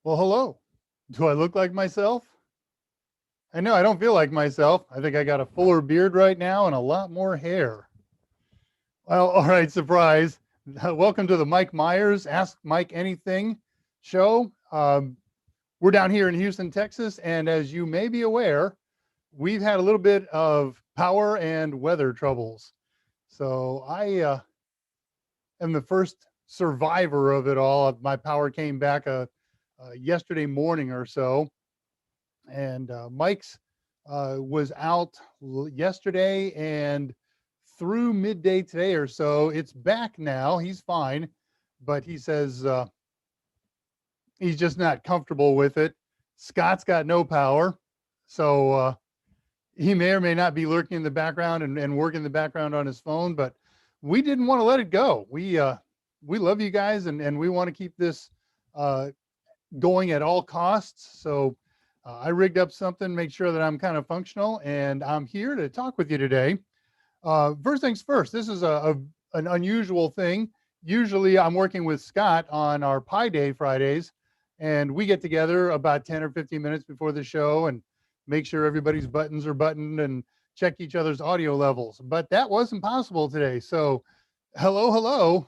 Well, hello. Do I look like myself? I know I don't feel like myself. I think I got a fuller beard right now and a lot more hair. Well, all right, surprise. Welcome to the Mike Meyers Ask Mike Anything show. We're down here in Houston, Texas, and as you may be aware, we've had a little bit of power and weather troubles. So I am the first survivor of it all. My power came back yesterday morning or so, and Mike's was out yesterday and through midday today or so. It's back now. He's fine, but he says he's just not comfortable with it. Scott's got no power, so he may or may not be lurking in the background and working in the background on his phone. But we didn't want to let it go. We love you guys, and we want to keep this uh, going at all costs. So I rigged up something, make sure that I'm kind of functional, and I'm here to talk with you today. First things first, this is an unusual thing. Usually I'm working with Scott on our Pi Day Fridays, and we get together about 10 or 15 minutes before the show and make sure everybody's buttons are buttoned and check each other's audio levels. But that wasn't possible today. So hello.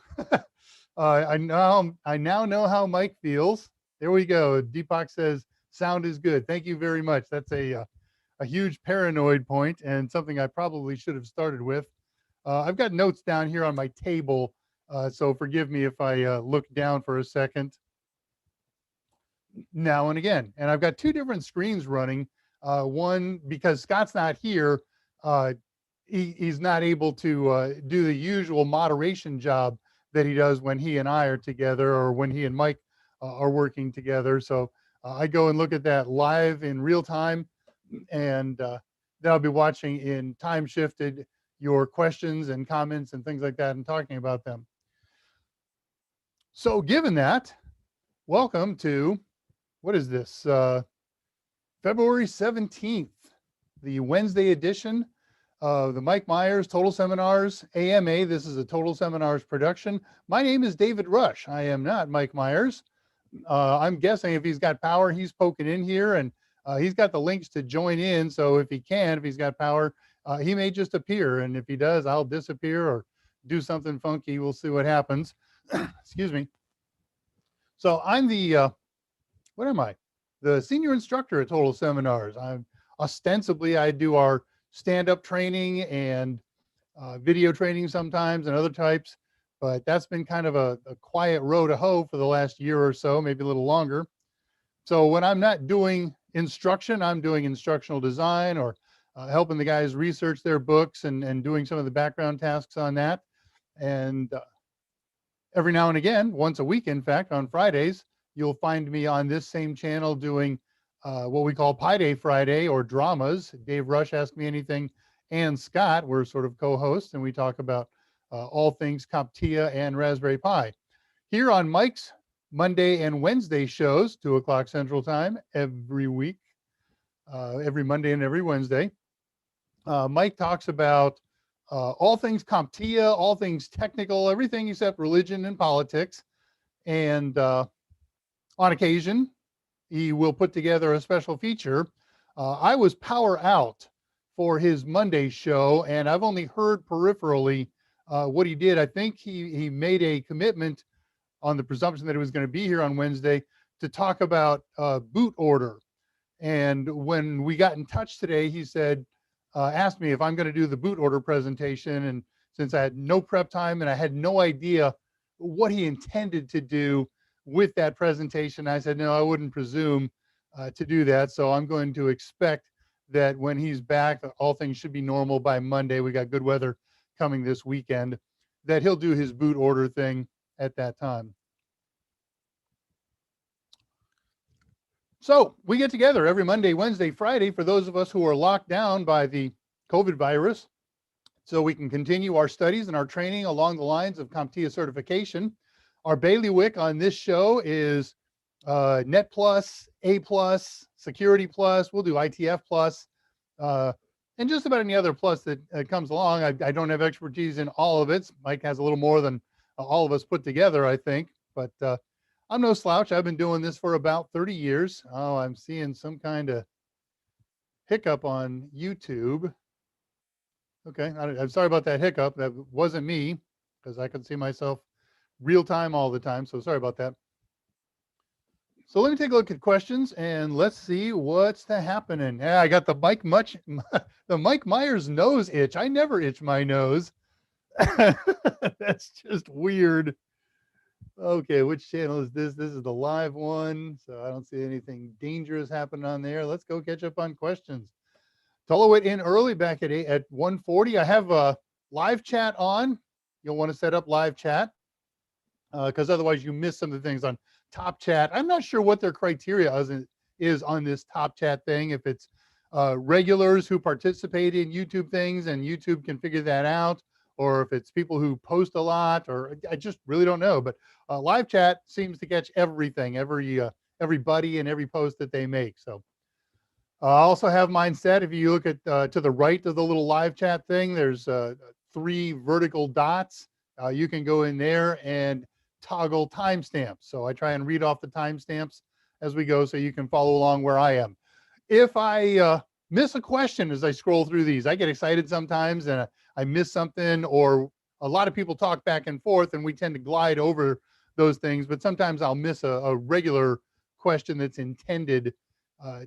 I now know how Mike feels. There we go. Deepak says sound is good. Thank you very much. That's a huge paranoid point and something I probably should have started with. I've got notes down here on my table, so forgive me if I look down for a second now and again. And I've got two different screens running. One, because Scott's not here, uh, he's not able to do the usual moderation job that he does when he and I are together or when he and Mike are working together. So I go and look at that live in real time, and then I'll be watching in time shifted your questions and comments and things like that and talking about them. So given that, welcome to, what is this, February 17th, the Wednesday edition of the Mike Meyers Total Seminars AMA. This is a Total Seminars production. My name is David Rush. I am not Mike Meyers. I'm guessing if he's got power, he's poking in here, and he's got the links to join in. So if he's got power, he may just appear. And if he does, I'll disappear or do something funky. We'll see what happens. Excuse me. So I'm what am I? The senior instructor at Total Seminars. I do our stand-up training and video training sometimes and other types, but that's been kind of a quiet row to hoe for the last year or so, maybe a little longer. So when I'm not doing instruction, I'm doing instructional design or helping the guys research their books and doing some of the background tasks on that. And every now and again, once a week, in fact, on Fridays, you'll find me on this same channel doing what we call Pi Day Friday or dramas. Dave Rush, Ask Me Anything, and Scott, we're sort of co-hosts, and we talk about all things Comptia and Raspberry Pi. Here on Mike's Monday and Wednesday shows, 2 o'clock Central Time, every week, every Monday and every Wednesday, Mike talks about all things Comptia, all things technical, everything except religion and politics. And on occasion, he will put together a special feature. I was power out for his Monday show, and I've only heard peripherally what he did. I think he made a commitment on the presumption that he was going to be here on Wednesday to talk about boot order. And when we got in touch today, he said, asked me if I'm going to do the boot order presentation. And since I had no prep time and I had no idea what he intended to do with that presentation, I said, no, I wouldn't presume to do that. So I'm going to expect that when he's back, all things should be normal by Monday. We got good weather coming this weekend, that he'll do his boot order thing at that time. So we get together every Monday, Wednesday, Friday for those of us who are locked down by the COVID virus, so we can continue our studies and our training along the lines of Comptia certification. Our bailiwick on this show is Netplus, A+, Security Plus. We'll do ITF Plus, and just about any other plus that comes along. I don't have expertise in all of it. Mike has a little more than all of us put together, I think. But I'm no slouch. I've been doing this for about 30 years. Oh, I'm seeing some kind of hiccup on YouTube. Okay, I'm sorry about that hiccup. That wasn't me because I can see myself real time all the time. So sorry about that. So let me take a look at questions and let's see what's happening. Yeah, I got the the Mike Myers nose itch. I never itch my nose. That's just weird. Okay, which channel is this? This is the live one, so I don't see anything dangerous happening on there. Let's go catch up on questions. Tolo it in early back at 1:40. I have a live chat on. You'll want to set up live chat because otherwise you miss some of the things on top chat. I'm not sure what their criteria is on this top chat thing. If it's regulars who participate in YouTube things and YouTube can figure that out, or if it's people who post a lot, or I just really don't know. But live chat seems to catch everything, everybody and every post that they make. So I also have mine set. If you look at to the right of the little live chat thing, there's 3 vertical dots. You can go in there and toggle timestamps. So I try and read off the timestamps as we go so you can follow along where I am. If I miss a question as I scroll through these, I get excited sometimes and I miss something, or a lot of people talk back and forth and we tend to glide over those things, but sometimes I'll miss a regular question that's intended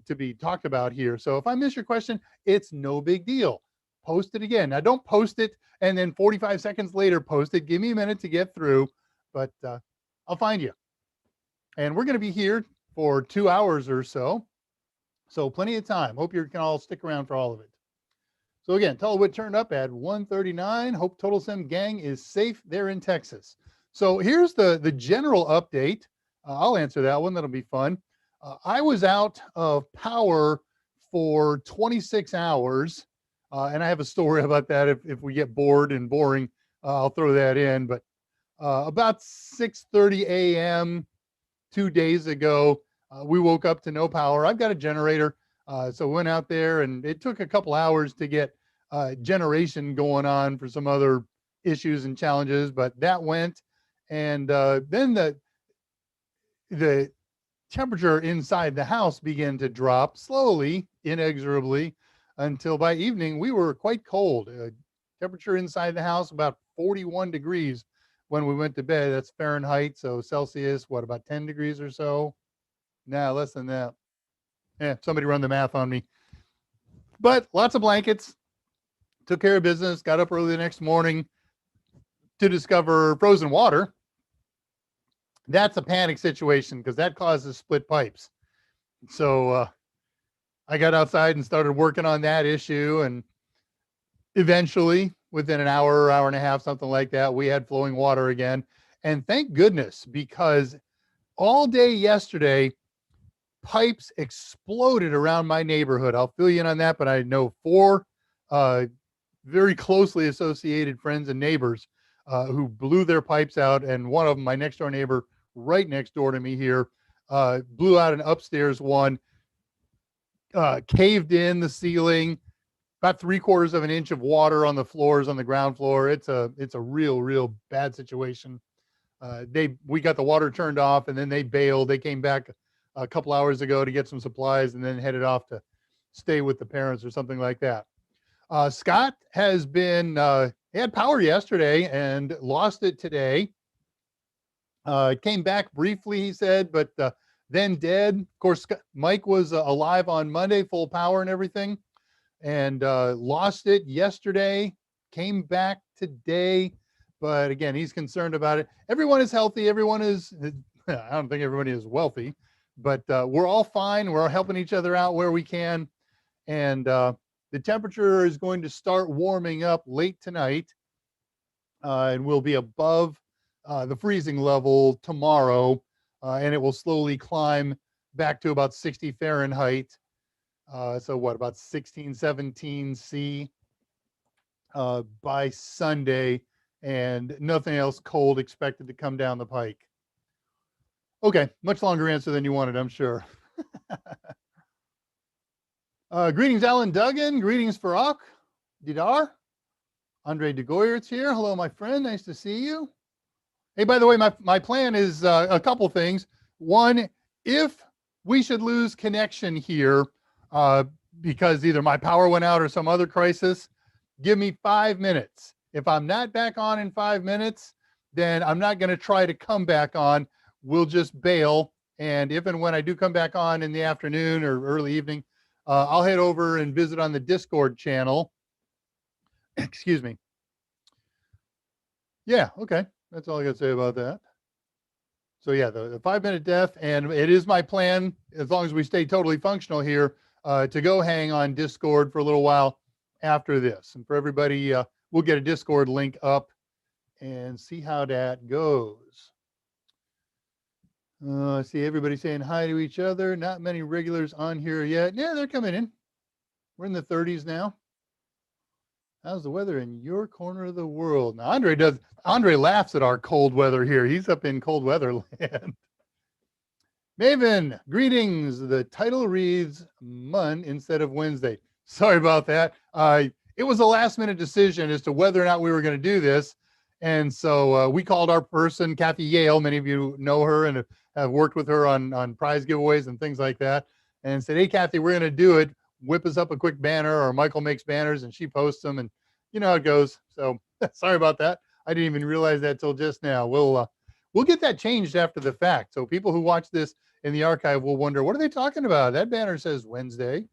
to be talked about here. So if I miss your question, it's no big deal. Post it again. Now don't post it and then 45 seconds later post it. Give me a minute to get through, but I'll find you. And we're going to be here for 2 hours or so. So plenty of time. Hope you can all stick around for all of it. So again, Tellwood turned up at 1:39. Hope Total Sim Gang is safe there in Texas. So here's the general update. I'll answer that one. That'll be fun. I was out of power for 26 hours. And I have a story about that. If we get bored and boring, I'll throw that in. But about 6:30 a.m. 2 days ago, we woke up to no power. I've got a generator. So we went out there and it took a couple hours to get generation going on for some other issues and challenges, but that went. And then the temperature inside the house began to drop slowly, inexorably, until by evening we were quite cold. Temperature inside the house about 41 degrees when we went to bed. That's Fahrenheit, so Celsius, what, about 10 degrees or so? Nah, less than that. Yeah, somebody run the math on me. But lots of blankets, took care of business, got up early the next morning to discover frozen water. That's a panic situation because that causes split pipes. So I got outside and started working on that issue. And eventually, within an hour, hour and a half, something like that, we had flowing water again. And thank goodness, because all day yesterday, pipes exploded around my neighborhood. I'll fill you in on that, but I know 4 very closely associated friends and neighbors who blew their pipes out. And one of them, my next door neighbor, right next door to me here, blew out an upstairs one, caved in the ceiling, about 3/4 of an inch of water on the floors on the ground floor. It's a real bad situation. We got the water turned off and then they bailed. They came back a couple hours ago to get some supplies and then headed off to stay with the parents or something like that. Scott has been, he had power yesterday and lost it today. It came back briefly, he said, but then dead. Of course, Mike was alive on Monday, full power and everything, and lost it yesterday, came back today. But again, he's concerned about it. Everyone is healthy. Everyone is, I don't think everybody is wealthy, but we're all fine. We're all helping each other out where we can. And the temperature is going to start warming up late tonight and will be above the freezing level tomorrow. And it will slowly climb back to about 60 Fahrenheit. So what, about 16, 17 C by Sunday, and nothing else cold expected to come down the pike. Okay, much longer answer than you wanted, I'm sure. Greetings, Alan Duggan. Greetings, Farak Didar. Andre de Goyert's here. Hello, my friend. Nice to see you. Hey, by the way, my plan is a couple things. One, if we should lose connection here uh, because either my power went out or some other crisis, give me 5 minutes. If I'm not back on in 5 minutes, then I'm not going to try to come back on. We'll just bail. And if and when I do come back on in the afternoon or early evening, I'll head over and visit on the Discord channel. Excuse me. Yeah, okay. That's all I got to say about that. So yeah, the 5 minute death, and it is my plan, as long as we stay totally functional here, to go hang on Discord for a little while after this. And for everybody, we'll get a Discord link up and see how that goes. I see everybody saying hi to each other. Not many regulars on here yet. Yeah, they're coming in. We're in the 30s now. How's the weather in your corner of the world? Now, Andre laughs at our cold weather here. He's up in cold weather land. Maven, greetings. The title reads Mon instead of Wednesday. Sorry about that. It was a last minute decision as to whether or not we were going to do this. And so we called our person, Kathy Yale. Many of you know her and have worked with her on prize giveaways and things like that. And said, hey, Kathy, we're going to do it. Whip us up a quick banner, or Michael makes banners and she posts them. And you know how it goes. So sorry about that. I didn't even realize that till just now. We'll get that changed after the fact. So people who watch this in the archive will wonder, what are they talking about? That banner says Wednesday.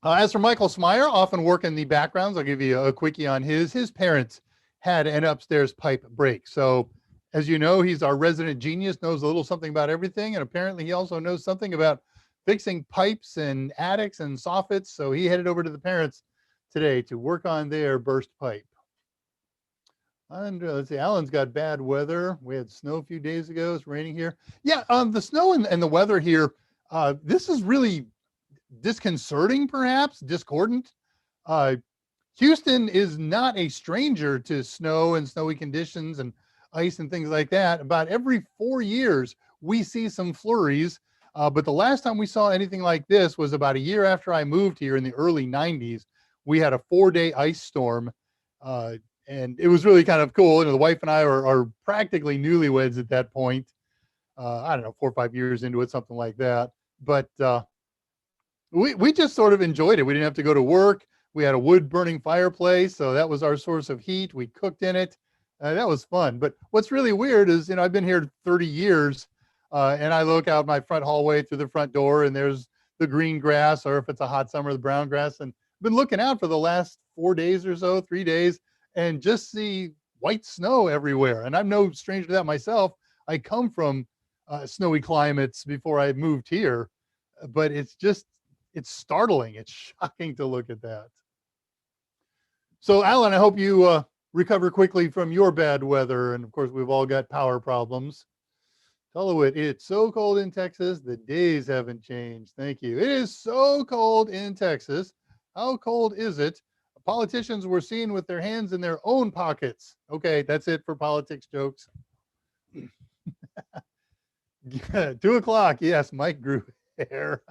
As for Michael Smyer, often work in the backgrounds. I'll give you a quickie on his. His parents had an upstairs pipe break. So as you know, he's our resident genius, knows a little something about everything. And apparently he also knows something about fixing pipes and attics and soffits. So he headed over to the parents today to work on their burst pipe. And let's see, Alan's got bad weather. We had snow a few days ago. It's raining here. Yeah, the snow and the weather here, this is really disconcerting, perhaps, discordant. Houston is not a stranger to snow and snowy conditions and ice and things like that. About every 4 years, we see some flurries. But the last time we saw anything like this was about a year after I moved here in the early 90s. We had a 4-day ice storm. And it was really kind of cool. You know, the wife and I are practically newlyweds at that point. I don't know, 4 or 5 years into it, something like that. But we just sort of enjoyed it. We didn't have to go to work. We had a wood burning fireplace, so that was our source of heat. We cooked in it. That was fun. But what's really weird is, you know, I've been here 30 years, and I look out my front hallway through the front door, and there's the green grass, or if it's a hot summer, the brown grass. And I've been looking out for the last 4 days or so, 3 days, and just see white snow everywhere. And I'm no stranger to that myself. I come from snowy climates before I moved here, but it's startling. It's shocking to look at that. So, Alan, I hope you recover quickly from your bad weather. And of course, we've all got power problems. Tullowit, it's so cold in Texas. The days haven't changed. Thank you. It is so cold in Texas. How cold is it? Politicians were seen with their hands in their own pockets. Okay, that's it for politics jokes. 2 o'clock. Yes, Mike grew hair.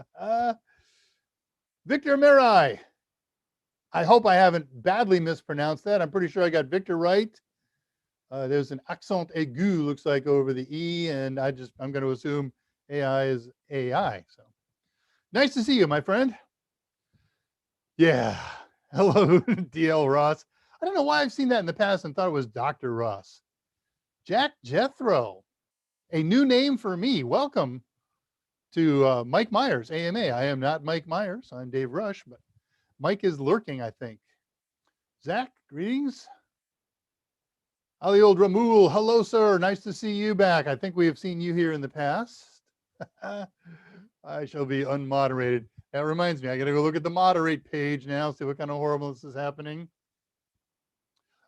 Victor Mirai. I hope I haven't badly mispronounced that. I'm pretty sure I got Victor right. There's an accent aigu, looks like, over the E, and I'm going to assume AI is AI. So nice to see you, my friend. Yeah. Hello, DL Ross. I don't know why I've seen that in the past and thought it was Dr. Ross. Jack Jethro, a new name for me. Welcome to Mike Myers, AMA. I am not Mike Myers. I'm Dave Rush, but Mike is lurking, I think. Zach, greetings. Ali Old Ramul, hello, sir. Nice to see you back. I think we have seen you here in the past. I shall be unmoderated. That reminds me, I got to go look at the moderate page now, see what kind of horribleness is happening.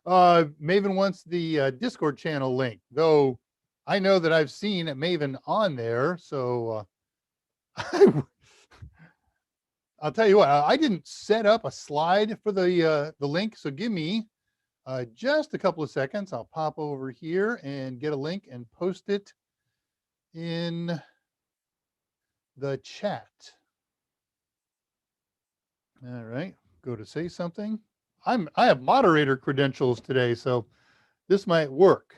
Maven wants the Discord channel link, though I know that I've seen Maven on there, so I'll tell you what, I didn't set up a slide for the link, so give me just a couple of seconds. I'll pop over here and get a link and post it in the chat. All right, go to say something. I have moderator credentials today, so this might work.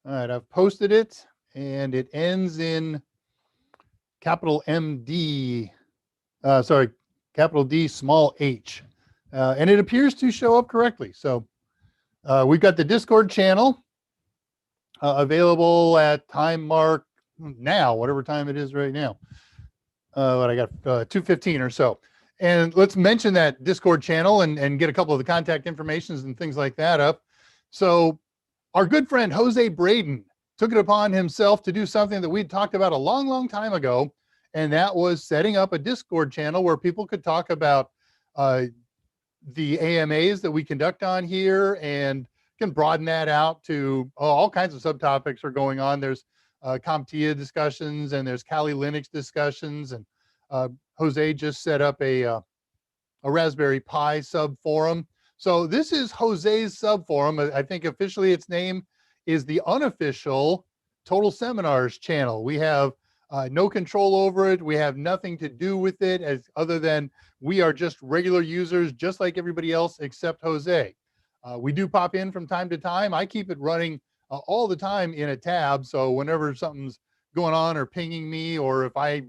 All right, I've posted it, and it ends in capital MD, sorry, capital D, small h. And it appears to show up correctly. So we've got the Discord channel available at time mark now, whatever time it is right now. What I got, 2:15 or so. And let's mention that Discord channel and get a couple of the contact informations and things like that up. So our good friend Jose Braden took it upon himself to do something that we'd talked about a long, long time ago, and that was setting up a Discord channel where people could talk about the AMAs that we conduct on here, and can broaden that out to all kinds of subtopics are going on. There's Comptia discussions, and there's Kali Linux discussions, and Jose just set up a Raspberry Pi sub forum. So this is Jose's sub forum. I think officially its name is the unofficial Total Seminars channel. We have no control over it. We have nothing to do with it other than we are just regular users, just like everybody else except Jose. We do pop in from time to time. I keep it running all the time in a tab. So whenever something's going on or pinging me, or if I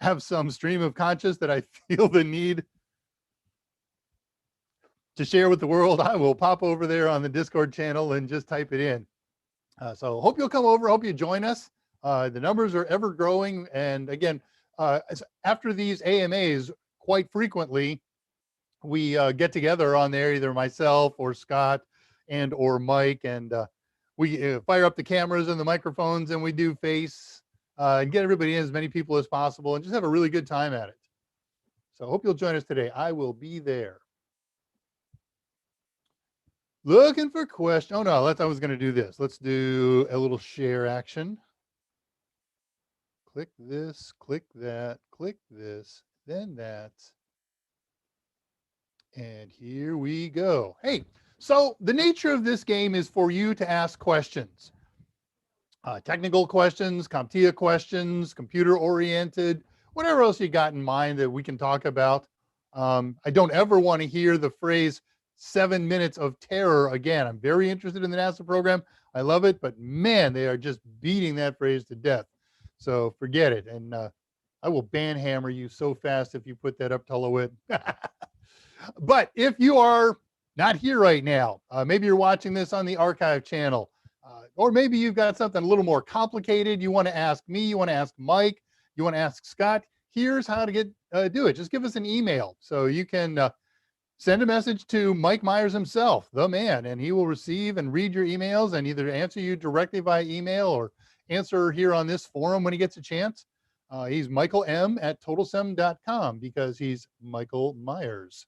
have some stream of conscious that I feel the need to share with the world, I will pop over there on the Discord channel and just type it in. So hope you'll come over. Hope you join us. The numbers are ever growing. And again, after these AMAs, quite frequently, we get together on there, either myself or Scott and or Mike, and we fire up the cameras and the microphones, and we do face and get everybody in, as many people as possible, and just have a really good time at it. So I hope you'll join us today. I will be there. Looking for questions. Oh no, I was going to do this. Let's do a little share action. Click this, click that, click this, then that. And here we go. Hey, so the nature of this game is for you to ask questions. Technical questions, Comptia questions, computer-oriented, whatever else you got in mind that we can talk about. I don't ever want to hear the phrase 7 minutes of terror again. I'm very interested in the NASA program. I love it, but man, they are just beating that phrase to death. So forget it. And I will banhammer you so fast if you put that up, Tullowit. But if you are not here right now, maybe you're watching this on the archive channel, or maybe you've got something a little more complicated. You want to ask me, you want to ask Mike, you want to ask Scott. Here's how to do it. Just give us an email. So you can send a message to Mike Meyers himself, the man, and he will receive and read your emails and either answer you directly via email or answer here on this forum when he gets a chance. He's Michael M at totalsem.com because he's Michael Meyers.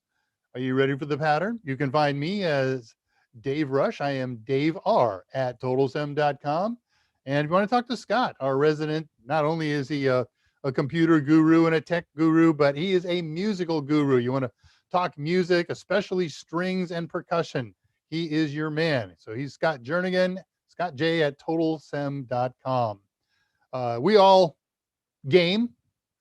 Are you ready for the pattern? You can find me as Dave Rush. I am Dave R at totalsem.com. And if you want to talk to Scott, our resident, not only is he a computer guru and a tech guru, but he is a musical guru. You want to talk music, especially strings and percussion, he is your man. So he's Scott Jernigan, Scott J at totalsem.com. We all game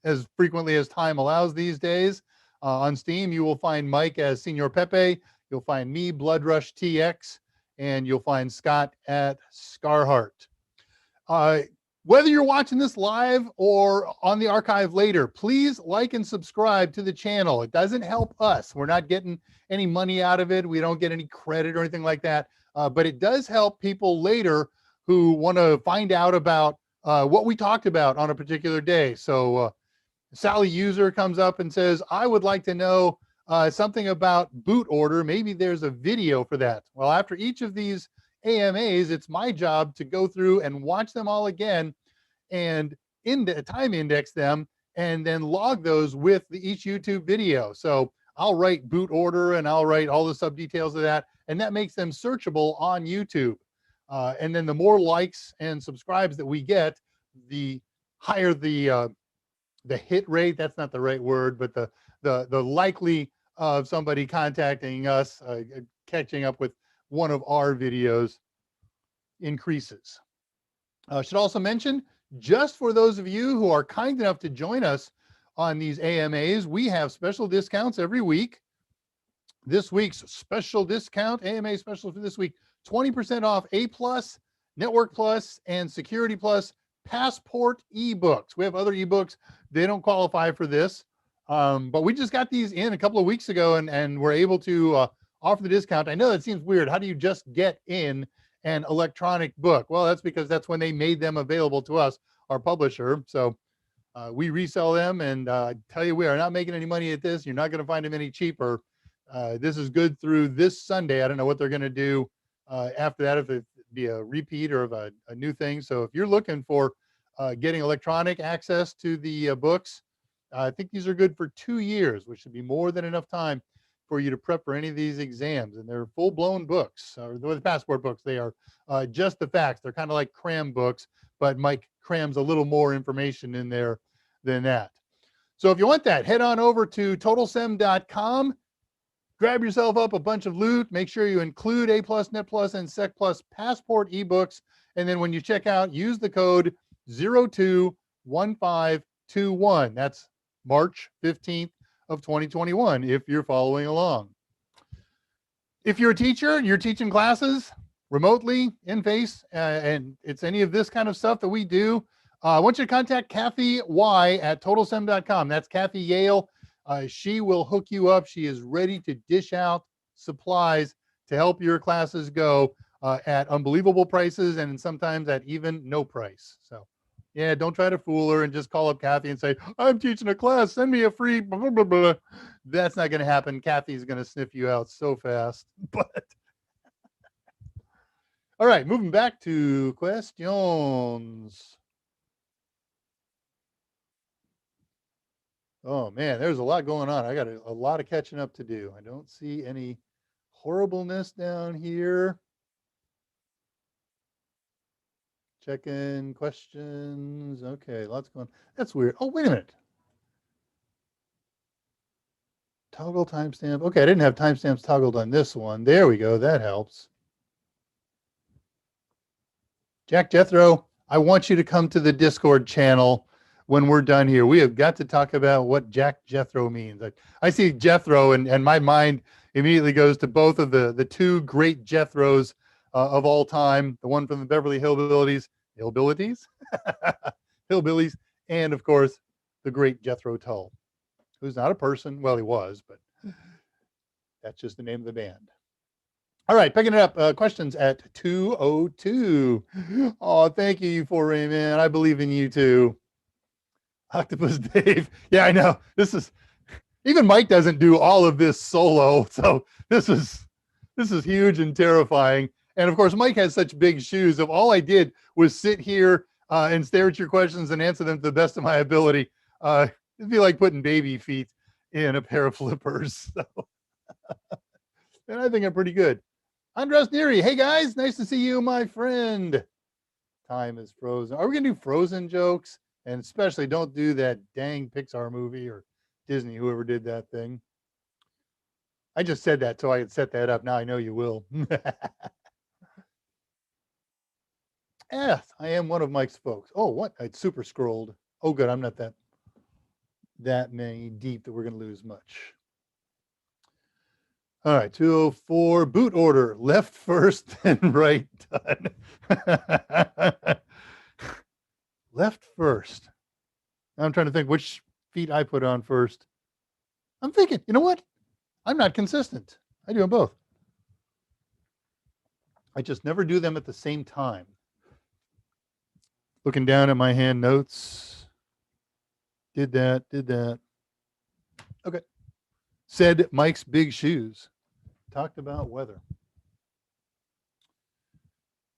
as frequently as time allows these days. On Steam, you will find Mike as Senor Pepe. You'll find me, Blood Rush TX, and you'll find Scott at Scarheart. Whether you're watching this live or on the archive later, please like and subscribe to the channel. It doesn't help us. We're not getting any money out of it. We don't get any credit or anything like that. But it does help people later who want to find out about what we talked about on a particular day. So Sally User comes up and says, I would like to know something about boot order. Maybe there's a video for that. Well, after each of these AMAs, it's my job to go through and watch them all again and time index them and then log those with each YouTube video. So I'll write boot order and I'll write all the sub details of that, and that makes them searchable on YouTube. And then the more likes and subscribes that we get, the higher the hit rate. That's not the right word, but the likely of somebody contacting us, catching up with one of our videos increases. I should also mention, just for those of you who are kind enough to join us on these AMAs, we have special discounts every week. This week's special discount, AMA special for this week, 20% off A+, Network Plus, and Security Plus Passport ebooks. We have other ebooks. They don't qualify for this, but we just got these in a couple of weeks ago, and we're able to offer the discount. I know that seems weird. How do you just get in an electronic book? Well, that's because that's when they made them available to us, our publisher. So we resell them, and I tell you, we are not making any money at this. You're not going to find them any cheaper. This is good through this Sunday. I don't know what they're going to do after that, if it be a repeat or of a new thing. So if you're looking for getting electronic access to the books, I think these are good for 2 years, which should be more than enough time for you to prep for any of these exams. And they're full-blown books, or the passport books. They are just the facts. They're kind of like cram books, but Mike crams a little more information in there than that. So if you want that, head on over to totalsem.com. Grab yourself up a bunch of loot. Make sure you include A+, Net Plus, and Sec Plus Passport ebooks. And then when you check out, use the code 021521. That's March 15th of 2021 if you're following along. If you're a teacher and you're teaching classes remotely, in face, and it's any of this kind of stuff that we do, I want you to contact Kathy Y at totalsem.com. That's Kathy Yale. She will hook you up. She is ready to dish out supplies to help your classes go at unbelievable prices, and sometimes at even no price. So yeah, don't try to fool her and just call up Kathy and say, I'm teaching a class, send me a free blah, blah, blah, blah. That's not going to happen. Kathy's going to sniff you out so fast. But all right, moving back to questions. Oh man, there's a lot going on. I got a lot of catching up to do. I don't see any horribleness down here. Check-in questions. Okay, lots going on. That's weird. Oh, wait a minute. Toggle timestamp. Okay, I didn't have timestamps toggled on this one. There we go. That helps. Jack Jethro, I want you to come to the Discord channel when we're done here. We have got to talk about what Jack Jethro means. I see Jethro, and my mind immediately goes to both of the two great Jethros of all time. The one from the Beverly Hillbillies, Hillbillies, and of course, the great Jethro Tull, who's not a person. Well, he was, but that's just the name of the band. All right, picking it up. Questions at 2:02. Oh, thank you, U4A, man. I believe in you too. Octopus Dave. Yeah, I know. This is, even Mike doesn't do all of this solo. So this is huge and terrifying. And of course, Mike has such big shoes. If all I did was sit here and stare at your questions and answer them to the best of my ability, it'd be like putting baby feet in a pair of flippers. So. And I think I'm pretty good. Andres Neary, hey guys, nice to see you, my friend. Time is frozen. Are we gonna do Frozen jokes? And especially don't do that dang Pixar movie or Disney, whoever did that thing. I just said that so I could set that up. Now I know you will. Yes, I am one of Mike's folks. Oh, what? I super scrolled. Oh, good. I'm not that many deep that we're going to lose much. All right, 204, boot order, left first and right done. Left first. I'm trying to think which feet I put on first. I'm thinking, you know what? I'm not consistent. I do them both. I just never do them at the same time. Looking down at my hand notes. Did that. Okay. Said Mike's big shoes. Talked about weather.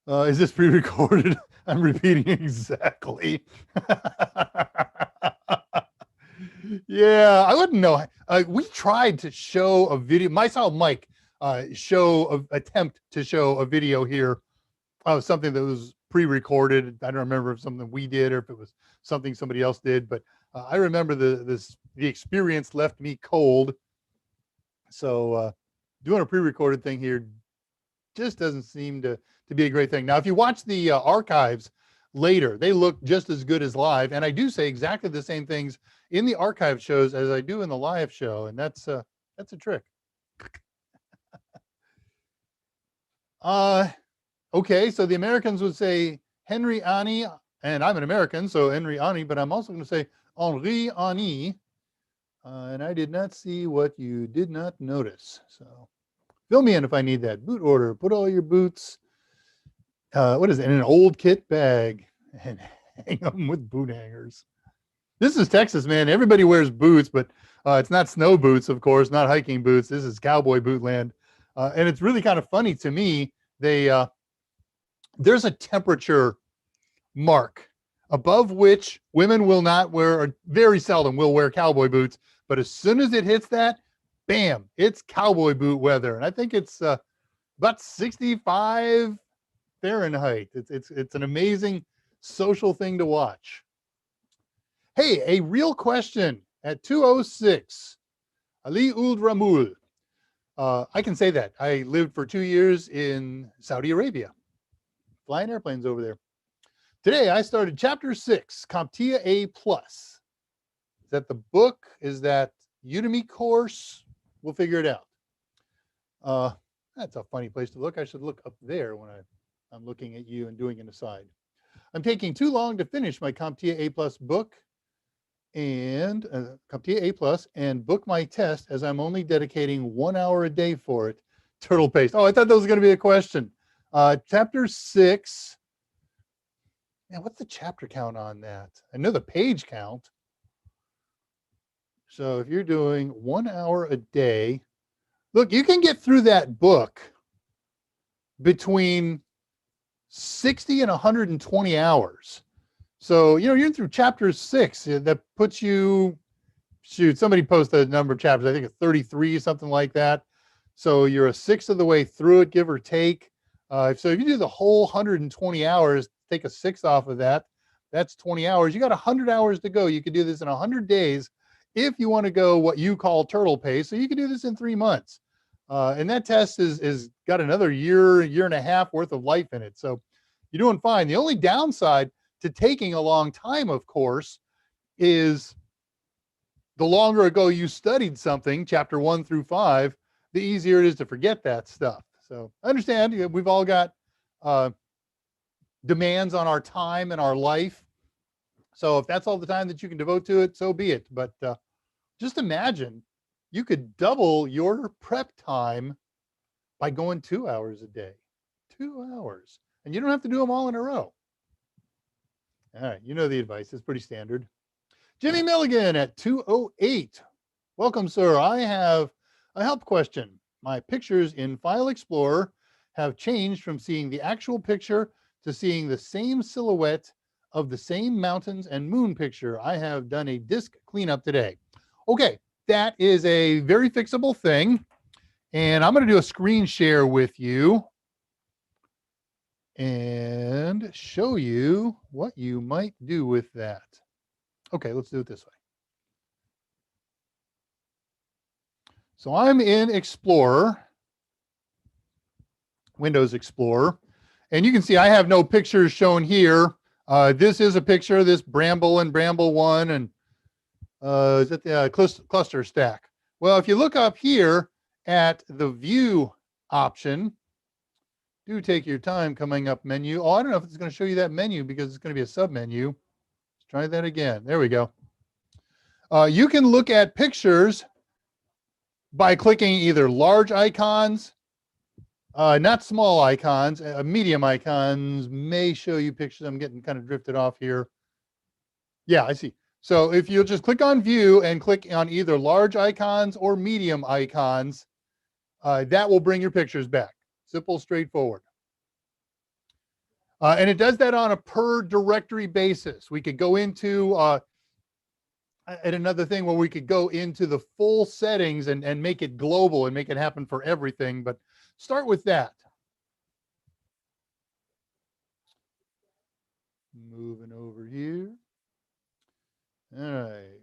Is this pre-recorded? I'm repeating exactly. Yeah, I wouldn't know. We tried to show a video. Myself, Mike, attempt to show a video here of something that was pre-recorded. I don't remember if something we did or if it was something somebody else did, but I remember the experience left me cold. So doing a pre-recorded thing here just doesn't seem to be a great thing. Now, if you watch the archives later, they look just as good as live, and I do say exactly the same things in the archive shows as I do in the live show, and that's a trick. Okay, so the Americans would say Henry Ani, and I'm an American, so Henry Ani, but I'm also going to say Henri Ani. And I did not see what you did not notice. So fill me in if I need that. Boot order, put all your boots, what is it, in an old kit bag and hang them with boot hangers. This is Texas, man. Everybody wears boots, but it's not snow boots, of course, not hiking boots. This is cowboy boot land. And it's really kind of funny to me. There's a temperature mark above which women will not wear, or very seldom will wear cowboy boots. But as soon as it hits that, bam, it's cowboy boot weather. And I think it's about 65 Fahrenheit. It's an amazing social thing to watch. Hey, a real question at 206. Ali Uld Ramul. I can say that. I lived for 2 years in Saudi Arabia, flying airplanes over there. Today, I started Chapter 6, Comptia A+. Is that the book? Is that Udemy course? We'll figure it out. That's a funny place to look. I should look up there when I'm looking at you and doing an aside. I'm taking too long to finish my Comptia A+ book and Comptia A+ and book my test as I'm only dedicating 1 hour a day for it. Turtle paste. Oh, I thought that was going to be a question. Chapter 6. Man, what's the chapter count on that? I know the page count. So if you're doing 1 hour a day, look, you can get through that book between 60 and 120 hours. So, you're through chapter 6. That puts you, somebody posted a number of chapters, I think it's 33, something like that. So you're a sixth of the way through it, give or take. So if you do the whole 120 hours, take a sixth off of that, that's 20 hours. You got 100 hours to go. You could do this in 100 days if you want to go what you call turtle pace. So you can do this in 3 months. And that test is got another year and a half worth of life in it. So you're doing fine. The only downside to taking a long time, of course, is the longer ago you studied something, chapter 1 through 5, the easier it is to forget that stuff. So I understand we've all got demands on our time and our life. So if that's all the time that you can devote to it, so be it. But just imagine you could double your prep time by going 2 hours a day. 2 hours. And you don't have to do them all in a row. All right, you know the advice. It's pretty standard. Jimmy Milligan at 208. Welcome, sir. I have a help question. My pictures in File Explorer have changed from seeing the actual picture to seeing the same silhouette of the same mountains and moon picture. I have done a disk cleanup today. Okay, that is a very fixable thing. And I'm going to do a screen share with you and show you what you might do with that. Okay, let's do it this way. So I'm in Explorer, Windows Explorer, and you can see I have no pictures shown here. This is a picture of this Bramble and Bramble 1 and is that the cluster stack. Well, if you look up here at the View option, do take your time coming up menu. Oh, I don't know if it's going to show you that menu because it's going to be a sub menu. Let's try that again. There we go. You can look at pictures by clicking either large icons, not small icons, medium icons may show you pictures. I'm getting kind of drifted off here. Yeah, I see. So if you just click on View and click on either large icons or medium icons, that will bring your pictures back. Simple, straightforward. And it does that on a per directory basis. We could go into and another thing where we could go into the full settings and make it global and make it happen for everything. But start with that. Moving over here. All right,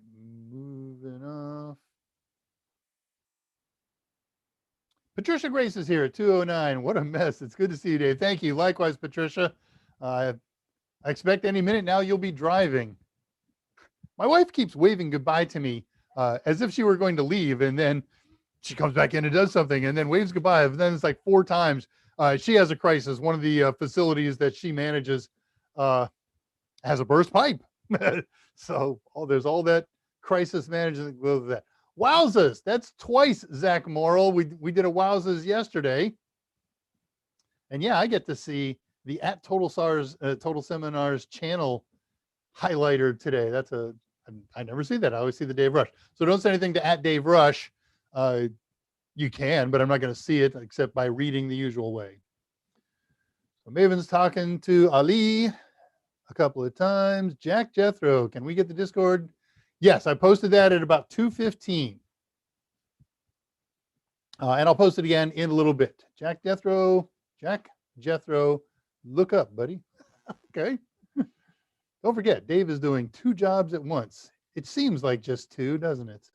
moving off. Patricia Grace is here at 209. What a mess. It's good to see you, Dave. Thank you. Likewise, Patricia. I expect any minute now you'll be driving. My wife keeps waving goodbye to me as if she were going to leave, and then she comes back in and does something and then waves goodbye. And then it's like 4 times. She has a crisis. One of the facilities that she manages has a burst pipe. So there's all that crisis management with that. Wowzers, that's twice, Zach Morrill. We did a Wowzers yesterday. And yeah, I get to see the at Total Seminars channel highlighter today. I never see that. I always see the Dave Rush. So don't say anything to at Dave Rush. You can, but I'm not going to see it except by reading the usual way. So Maven's talking to Ali a couple of times. Jack Jethro, can we get the Discord? Yes, I posted that at about 2:15. And I'll post it again in a little bit. Jack Jethro, look up, buddy. Okay. Don't forget, Dave is doing 2 jobs at once. It seems like just 2, doesn't it?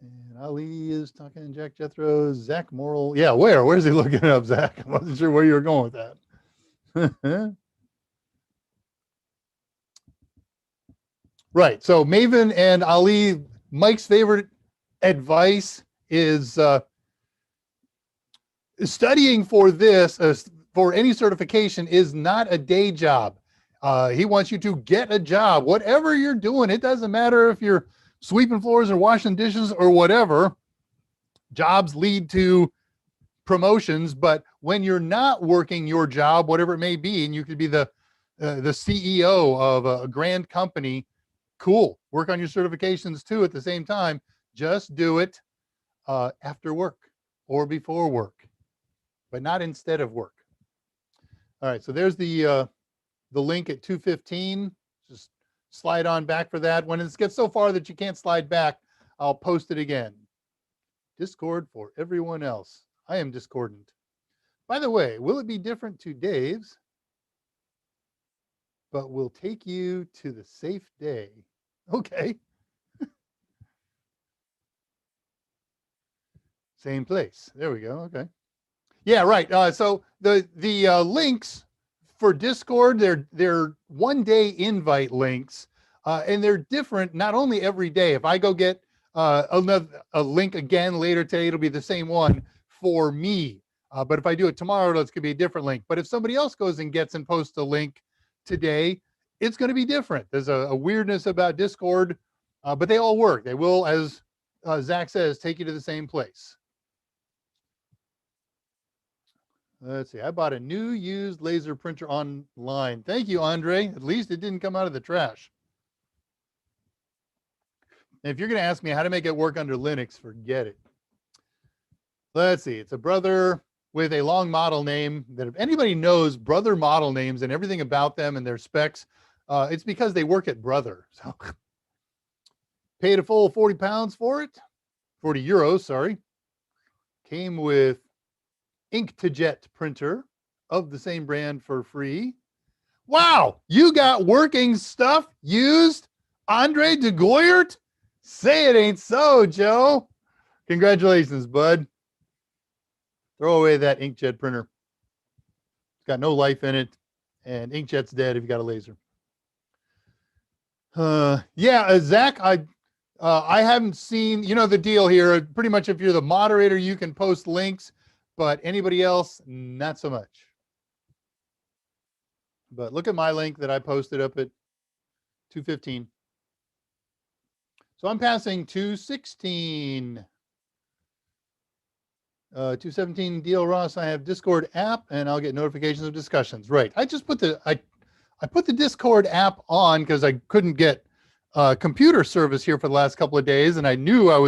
And Ali is talking to Jack Jethro, Zach Morrill. Yeah, where's he looking up, Zach? I wasn't sure where you were going with that. Right. So Maven and Ali, Mike's favorite advice is studying for this, for any certification, is not a day job. He wants you to get a job, whatever you're doing. It doesn't matter if you're sweeping floors or washing dishes or whatever. Jobs lead to promotions, but when you're not working your job, whatever it may be, and you could be the CEO of a grand company, cool. Work on your certifications too at the same time. Just do it after work or before work, but not instead of work. All right, so there's the link at 2:15. Just slide on back for that. When it gets so far that you can't slide back, I'll post it again. Discord for everyone else. I am discordant. By the way, will it be different to Dave's? But we'll take you to the safe day. Okay. Same place. There we go. Okay. Yeah, right. So the links for Discord, they're 1-day invite links, and they're different not only every day. If I go get a link again later today, it'll be the same one for me. But if I do it tomorrow, it's going to be a different link. But if somebody else goes and gets and posts a link today, it's going to be different. There's a weirdness about Discord, but they all work. They will, as Zach says, take you to the same place. Let's see. I bought a new used laser printer online. Thank you, Andre. At least it didn't come out of the trash. And if you're going to ask me how to make it work under Linux, forget it. Let's see. It's a Brother with a long model name that if anybody knows Brother model names and everything about them and their specs, it's because they work at Brother. So paid a full 40 pounds for it. 40 euros, sorry. Came with Inkjet printer of the same brand for free. Wow, you got working stuff used, Andre de Goyert? Say it ain't so, Joe. Congratulations, bud. Throw away that inkjet printer. It's got no life in it, and inkjet's dead if you got a laser. Zach, I haven't seen, you know the deal here. Pretty much if you're the moderator, you can post links, but anybody else, not so much. But look at my link that I posted up at 2:15. So I'm passing 2:16. 2:17 DL Ross, I have Discord app and I'll get notifications of discussions. Right. I just put I put the Discord app on because I couldn't get computer service here for the last couple of days, and I knew I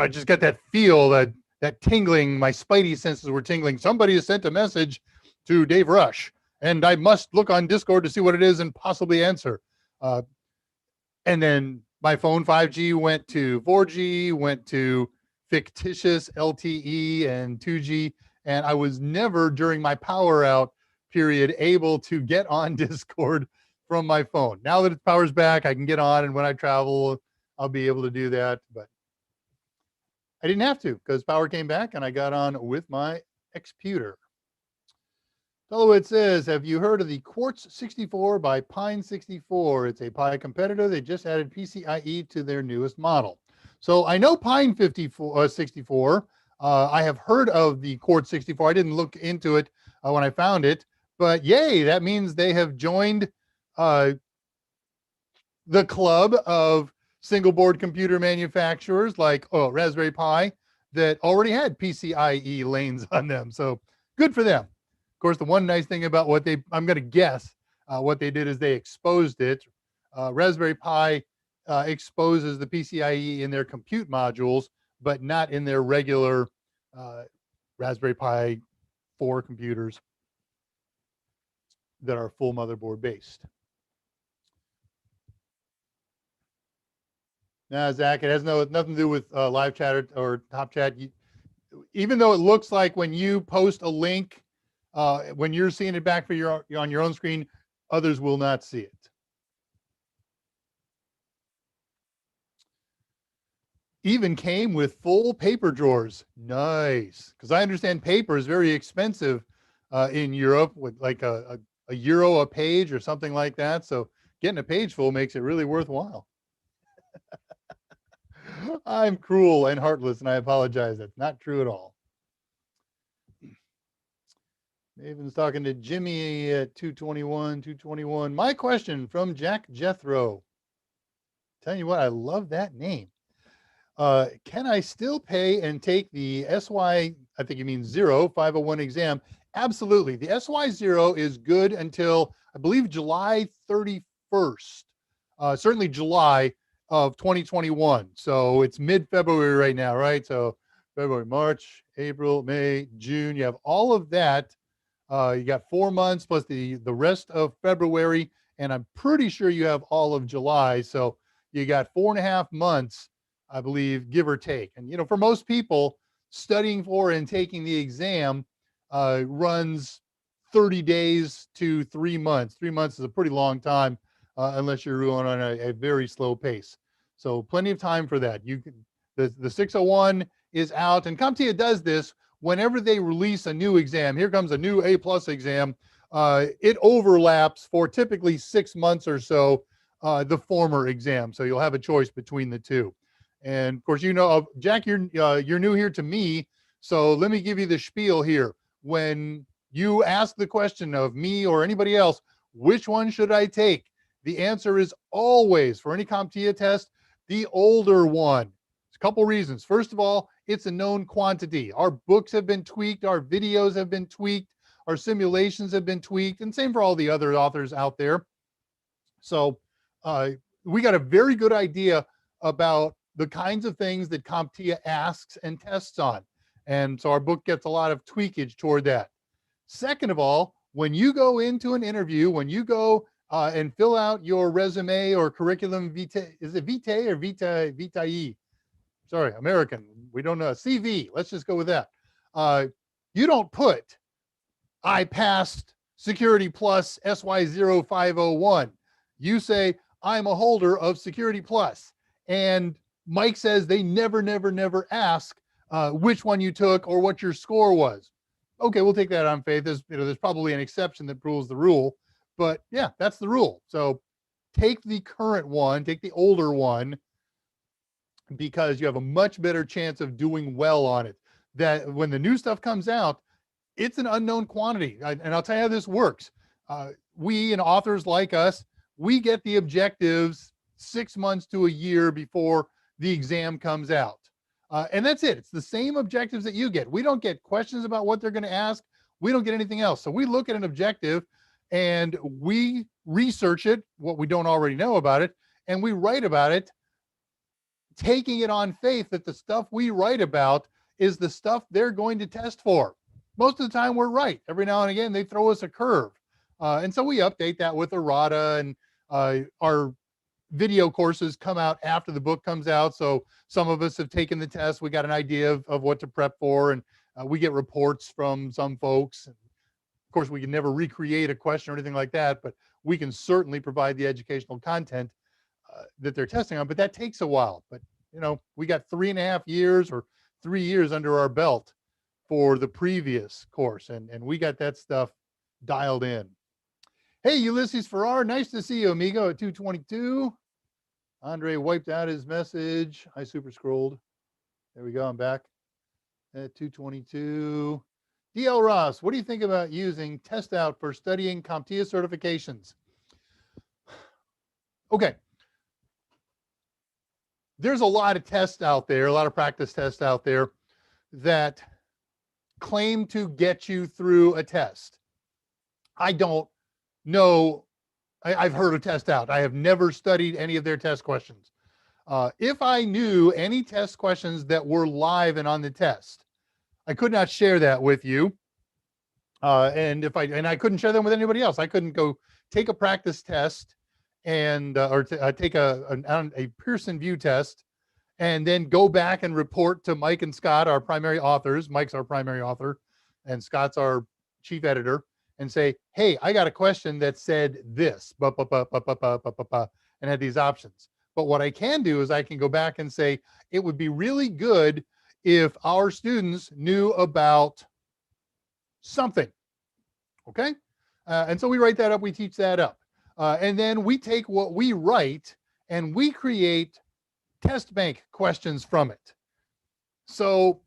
just got that feel, that tingling, my spidey senses were tingling. Somebody has sent a message to Dave Rush, and I must look on Discord to see what it is and possibly answer. And then my phone 5G went to 4G, went to fictitious LTE and 2G, and I was never during my power out period able to get on Discord from my phone. Now that its power's back, I can get on, and when I travel, I'll be able to do that. But I didn't have to because power came back and I got on with my computer. It says, have you heard of the Quartz 64 by Pine 64? It's a Pi competitor. They just added PCIe to their newest model. So I know Pine 64. I have heard of the Cord 64. I didn't look into it when I found it, but yay, that means they have joined the club of single board computer manufacturers like Raspberry Pi that already had PCIe lanes on them. So good for them. Of course, the one nice thing about what I'm going to guess what they did is they exposed it. Raspberry Pi exposes the PCIe in their compute modules, but not in their regular Raspberry Pi 4 computers that are full motherboard based. Now, Zach, it has nothing to do with live chat or top chat. Even though it looks like when you post a link, when you're seeing it back on your own screen, others will not see it. Even came with full paper drawers. Nice, because I understand paper is very expensive in Europe, with like a euro a page or something like that. So getting a page full makes it really worthwhile. I'm cruel and heartless, and I apologize. That's not true at all. Maven's talking to Jimmy at 221. My question from Jack Jethro. Tell you what, I love that name. Can I still pay and take the SY, I think you mean 501 exam? Absolutely. The SY0 is good until, I believe, July 31st. Certainly July of 2021. So it's mid-February right now, right? So February, March, April, May, June. You have all of that. You got 4 months plus the rest of February, and I'm pretty sure you have all of July. So you got 4.5 months, I believe, give or take. And, you know, for most people, studying for and taking the exam runs 30 days to 3 months. 3 months is a pretty long time unless you're going on a very slow pace. So plenty of time for that. You can, the 601 is out, and Comptia does this whenever they release a new exam. Here comes a new A+ exam. It overlaps for typically 6 months or so the former exam. So you'll have a choice between the two. And of course, you know, Jack, you're new here to me, so let me give you the spiel here. When you ask the question of me or anybody else, which one should I take? The answer is always, for any CompTIA test, the older one. There's a couple reasons. First of all, it's a known quantity. Our books have been tweaked, our videos have been tweaked, our simulations have been tweaked, and same for all the other authors out there. So we got a very good idea about the kinds of things that Comptia asks and tests on. And so our book gets a lot of tweakage toward that. Second of all, when you go into an interview, when you go and fill out your resume or curriculum vitae, is it vitae or vitae? Sorry, American. We don't know. CV. Let's just go with that. You don't put, I passed Security Plus SY0501. You say, I'm a holder of Security Plus. And Mike says they never ask which one you took or what your score was. Okay, we'll take that on faith. There's probably an exception that proves the rule, but yeah, that's the rule. So take the current one, take the older one, because you have a much better chance of doing well on it. That when the new stuff comes out, it's an unknown quantity. And I'll tell you how this works. We and authors like us, we get the objectives 6 months to a year before the exam comes out. And that's it. It's the same objectives that you get. We don't get questions about what they're going to ask. We don't get anything else. So we look at an objective and we research it, what we don't already know about it, and we write about it, taking it on faith that the stuff we write about is the stuff they're going to test for. Most of the time we're right. Every now and again, they throw us a curve. And so we update that with errata, and our video courses come out after the book comes out. So some of us have taken the test. We got an idea of what to prep for, and we get reports from some folks. Of course, we can never recreate a question or anything like that, but we can certainly provide the educational content that they're testing on, but that takes a while. But, you know, we got 3.5 years or 3 years under our belt for the previous course, and we got that stuff dialed in. Hey, Ulysses Farrar, nice to see you, amigo, at 222. Andre wiped out his message. I super scrolled. There we go, I'm back. at 222. DL Ross, what do you think about using test out for studying Comptia certifications? Okay. There's a lot of tests out there, a lot of practice tests out there that claim to get you through a test. I don't know. I've heard of test out. I have never studied any of their test questions. If I knew any test questions that were live and on the test, I could not share that with you. And I couldn't share them with anybody else. I couldn't go take a practice test and take a Pearson VUE test and then go back and report to Mike and Scott, our primary authors. Mike's our primary author and Scott's our chief editor, and say, hey, I got a question that said this, and had these options. But what I can do is I can go back and say, it would be really good if our students knew about something. Okay. And so we write that up, we teach that up. And then we take what we write and we create test bank questions from it. So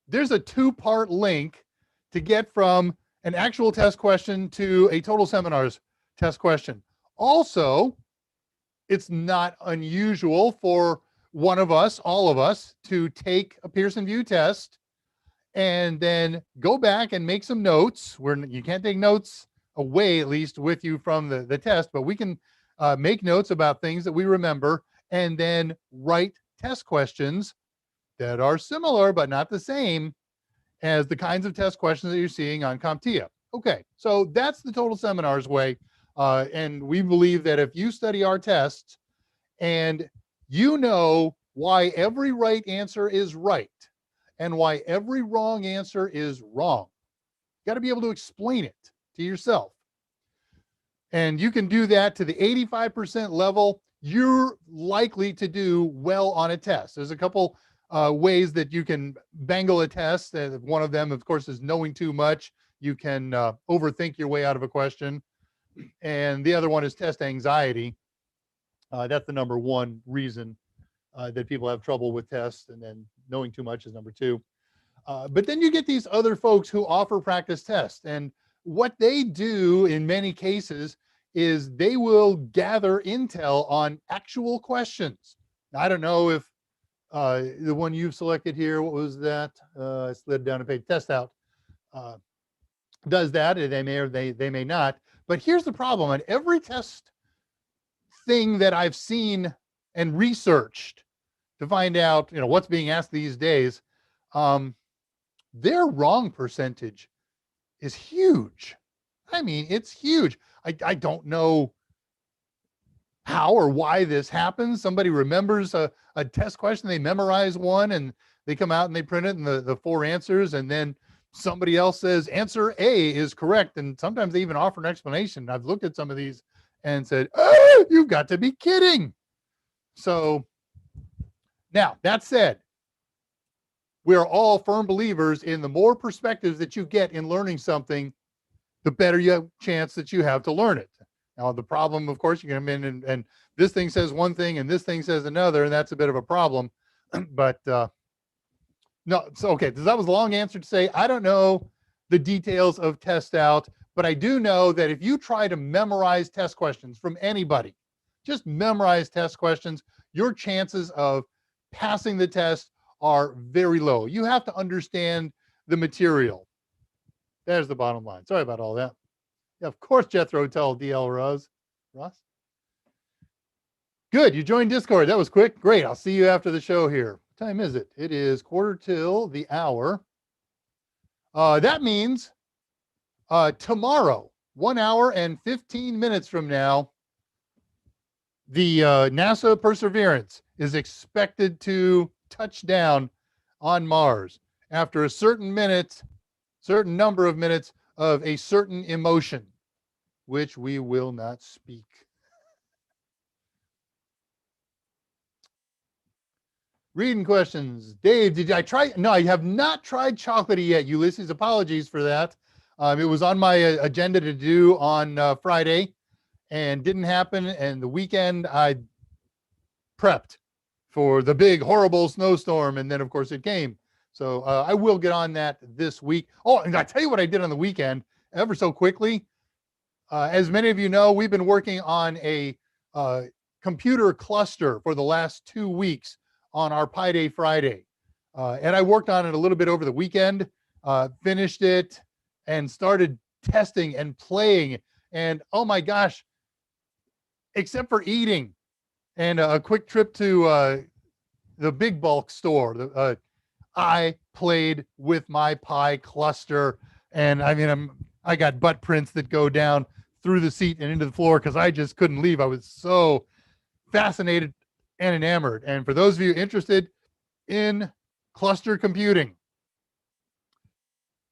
there's a 2-part link to get from an actual test question to a total seminars test question. Also, it's not unusual for one of us, all of us, to take a Pearson VUE test and then go back and make some notes where you can't take notes away, at least with you from the test, but we can make notes about things that we remember and then write test questions that are similar but not the same as the kinds of test questions that you're seeing on Comptia. Okay, so that's the total seminars way. And we believe that if you study our tests and you know why every right answer is right and why every wrong answer is wrong, you got to be able to explain it to yourself. And you can do that to the 85% level, you're likely to do well on a test. There's a couple ways that you can bangle a test. One of them, of course, is knowing too much. You can overthink your way out of a question. And the other one is test anxiety. That's the number one reason that people have trouble with tests. And then knowing too much is number 2. But then you get these other folks who offer practice tests. And what they do in many cases is they will gather intel on actual questions. Now, I don't know if the one you've selected here, what was that? I slid down a page, test out, does that. They may or they may not. But here's the problem. On every test thing that I've seen and researched to find out, what's being asked these days, their wrong percentage is huge. I mean, it's huge. I don't know how or why this happens. Somebody remembers a test question, they memorize one, and they come out and they print it and the 4 answers, and then somebody else says answer A is correct. And sometimes they even offer an explanation. I've looked at some of these and said, oh, you've got to be kidding. So now, that said, we are all firm believers in the more perspectives that you get in learning something, the better chance that you have to learn it. Now, the problem, of course, you can come in and this thing says one thing and this thing says another, and that's a bit of a problem. But no, so okay, that was a long answer to say, I don't know the details of test out, but I do know that if you try to memorize test questions from anybody, just memorize test questions, your chances of passing the test are very low. You have to understand the material. There's the bottom line. Sorry about all that. Yeah, of course, Jethro tell DL Ross. Good, you joined Discord. That was quick. Great, I'll see you after the show here. What time is it? It is 1:15 the hour. That means tomorrow, 1 hour and 15 minutes from now, the NASA Perseverance is expected to touch down on Mars after a certain number of minutes of a certain emotion, which we will not speak. Reading questions. Dave, did I try? No, I have not tried chocolatey yet, Ulysses. Apologies for that. It was on my agenda to do on Friday and didn't happen. And the weekend I prepped for the big, horrible snowstorm. And then, of course, it came. So I will get on that this week. Oh, and I tell you what I did on the weekend ever so quickly. As many of you know, we've been working on a computer cluster for the last 2 weeks on our Pi Day Friday. And I worked on it a little bit over the weekend, finished it, and started testing and playing. And oh my gosh, except for eating and a quick trip to the big bulk store, I played with my Pi cluster. And I mean, I got butt prints that go down through the seat and into the floor because I just couldn't leave. I was so fascinated and enamored. And for those of you interested in cluster computing,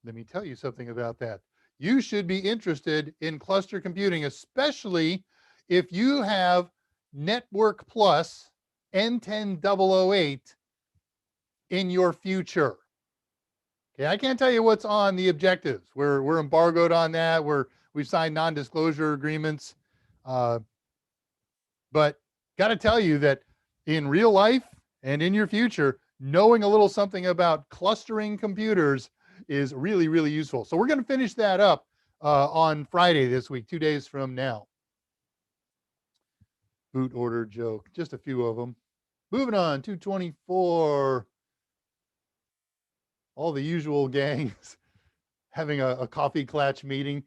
let me tell you something about that. You should be interested in cluster computing, especially if you have Network Plus N10008 in your future. Okay, I can't tell you what's on the objectives. We're embargoed on that. We've signed non-disclosure agreements. But got to tell you that in real life and in your future, knowing a little something about clustering computers is really, really useful. So we're going to finish that up on Friday this week, 2 days from now. Boot order joke, just a few of them. Moving on, 224. All the usual gangs having a coffee klatch meeting.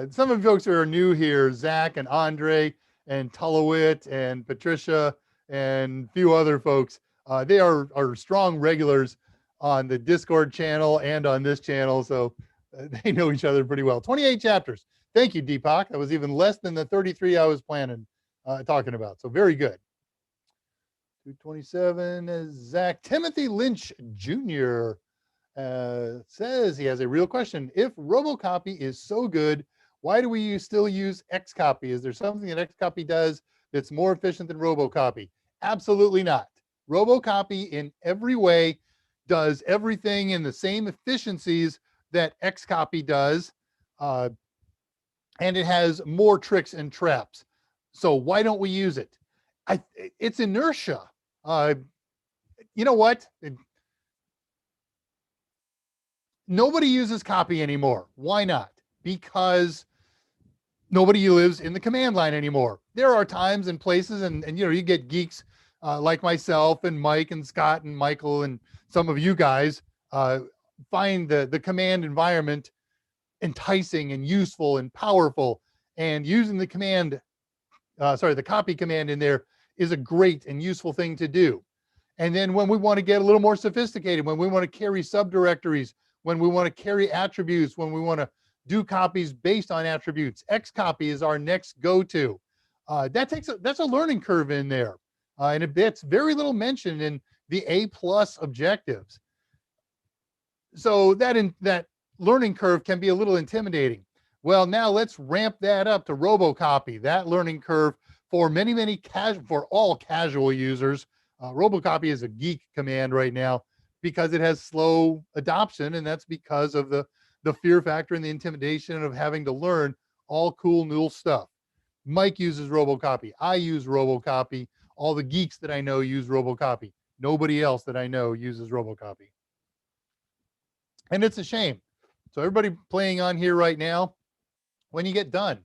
Some of the folks who are new here, Zach and Andre and Tullowit and Patricia and a few other folks, they are strong regulars on the Discord channel and on this channel, so they know each other pretty well. 28 chapters. Thank you, Deepak. That was even less than the 33 I was planning talking about, so very good. 227 is Zach. Timothy Lynch Jr. Says he has a real question. If Robocopy is so good, why do we still use Xcopy? Is there something that Xcopy does that's more efficient than Robocopy? Absolutely not. Robocopy in every way does everything in the same efficiencies that Xcopy does, and it has more tricks and traps. So why don't we use it? It's inertia. You know what? Nobody uses copy anymore. Why not? Because nobody lives in the command line anymore. There are times and places, and you know, you get geeks like myself and Mike and Scott and Michael and some of you guys find the command environment enticing and useful and powerful, and using the command, the copy command in there is a great and useful thing to do. And then when we want to get a little more sophisticated, when we want to carry subdirectories, when we want to carry attributes, when we want to do copies based on attributes, Xcopy is our next go-to. That's a learning curve in there, and it's very little mentioned in the A+ objectives. So that learning curve can be a little intimidating. Well, now let's ramp that up to Robocopy. That learning curve for many for all casual users. Robocopy is a geek command right now because it has slow adoption, and that's because of the fear factor and the intimidation of having to learn all cool new stuff. Mike uses Robocopy. I use Robocopy. All the geeks that I know use Robocopy. Nobody else that I know uses Robocopy. And it's a shame. So everybody playing on here right now, when you get done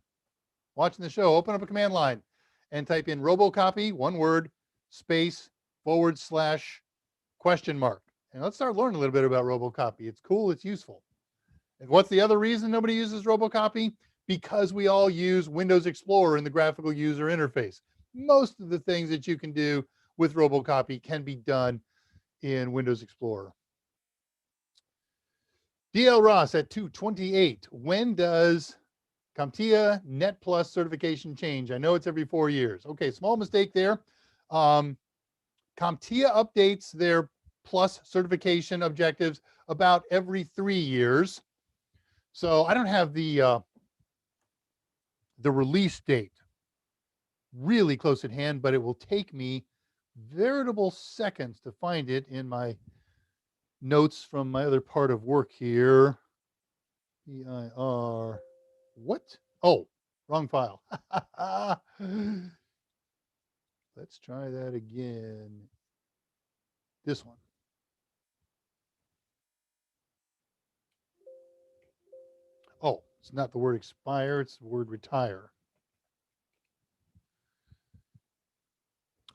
watching the show, open up a command line and type in Robocopy, one word, space, /, question mark. And let's start learning a little bit about Robocopy. It's cool, it's useful. And what's the other reason nobody uses Robocopy? Because we all use Windows Explorer in the graphical user interface. Most of the things that you can do with Robocopy can be done in Windows Explorer. DL Ross at 228. When does Comptia Netplus certification change? I know it's every 4 years. Okay, small mistake there. Comptia updates their Plus certification objectives about every 3 years. So I don't have the release date really close at hand, but it will take me veritable seconds to find it in my notes from my other part of work here. PIR. What? Oh, wrong file. Let's try that again. This one. Oh, it's not the word expire, it's the word retire.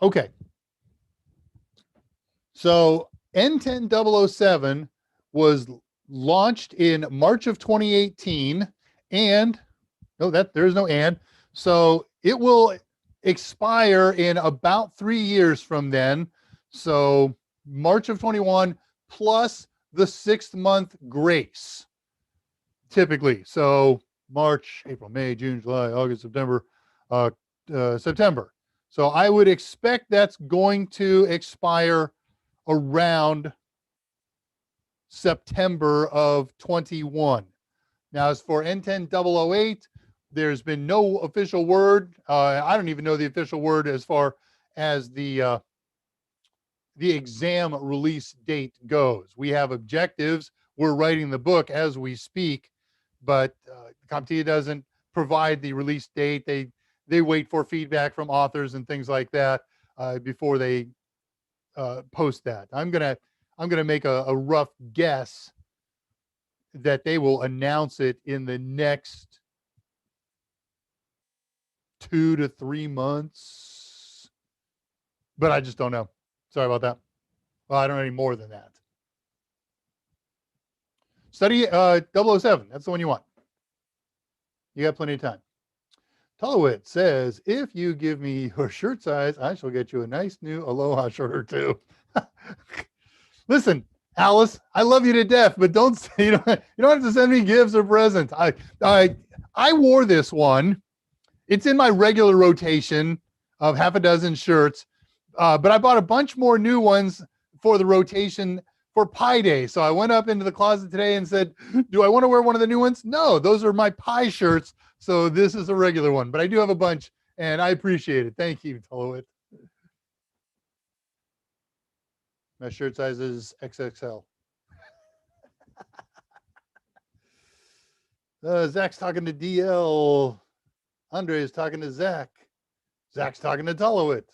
Okay. So N10007 was launched in March of 2018, and no, that there's no and. So it will expire in about 3 years from then. So March of 21 plus the 6 month grace, typically. So March, April, May, June, July, August, September, September. So I would expect that's going to expire around September of 21. Now, as for N10008, there's been no official word. I don't even know the official word as far as the exam release date goes. We have objectives. We're writing the book as we speak, but Comptia doesn't provide the release date. They wait for feedback from authors and things like that before they post that. I'm gonna make a rough guess that they will announce it in the next 2 to 3 months, but I just don't know. Sorry about that. Well, I don't know any more than that. Study 007. That's the one you want. You got plenty of time. Tullowit says, if you give me your shirt size, I shall get you a nice new Aloha shirt or two. Listen, Alice, I love you to death, but don't say, you don't have to send me gifts or presents. I wore this one. It's in my regular rotation of half a dozen shirts, but I bought a bunch more new ones for the rotation for Pi Day. So I went up into the closet today and said, do I want to wear one of the new ones? No, those are my Pi shirts. So this is a regular one, but I do have a bunch and I appreciate it. Thank you, Tullowit. My shirt size is XXL. Zach's talking to DL. Andre is talking to Zach. Zach's talking to Tullowit.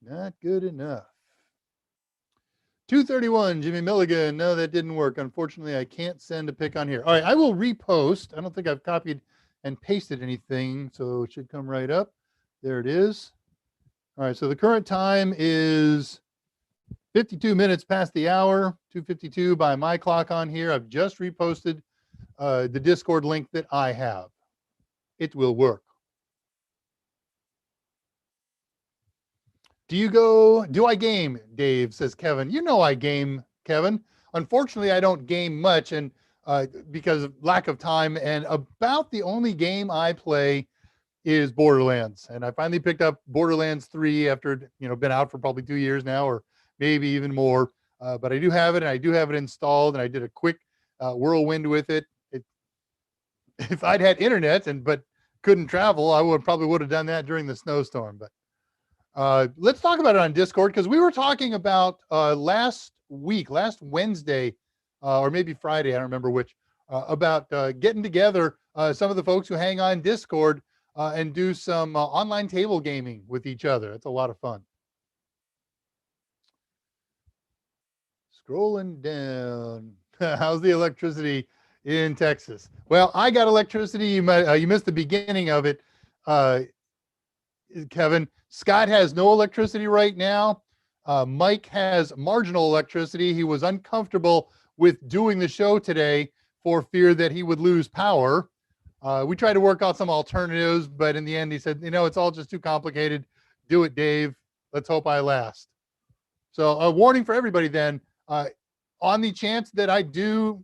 Not good enough. 231, Jimmy Milligan. No, that didn't work. Unfortunately, I can't send a pic on here. All right, I will repost. I don't think I've copied and pasted anything, so it should come right up. There it is. All right, so the current time is 52 minutes past the hour, 2:52 by my clock on here. I've just reposted the Discord link that I have. It will work. Do I game, Dave, says Kevin. You know I game, Kevin. Unfortunately, I don't game much and because of lack of time, and about the only game I play is Borderlands. And I finally picked up Borderlands 3 after, been out for probably 2 years now, or maybe even more. But I do have it, and I do have it installed, and I did a quick whirlwind with it. If I'd had internet but couldn't travel, I probably would have done that during the snowstorm. But let's talk about it on Discord, because we were talking about last Wednesday, or maybe Friday, I don't remember which, about getting together some of the folks who hang on Discord and do some online table gaming with each other. It's a lot of fun. Scrolling down. How's the electricity in Texas? Well, I got electricity. You missed the beginning of it, Kevin. Scott has no electricity right now. Mike has marginal electricity. He was uncomfortable with doing the show today for fear that he would lose power. We tried to work out some alternatives, but in the end, he said, it's all just too complicated. Do it, Dave. Let's hope I last. So a warning for everybody then, on the chance that I do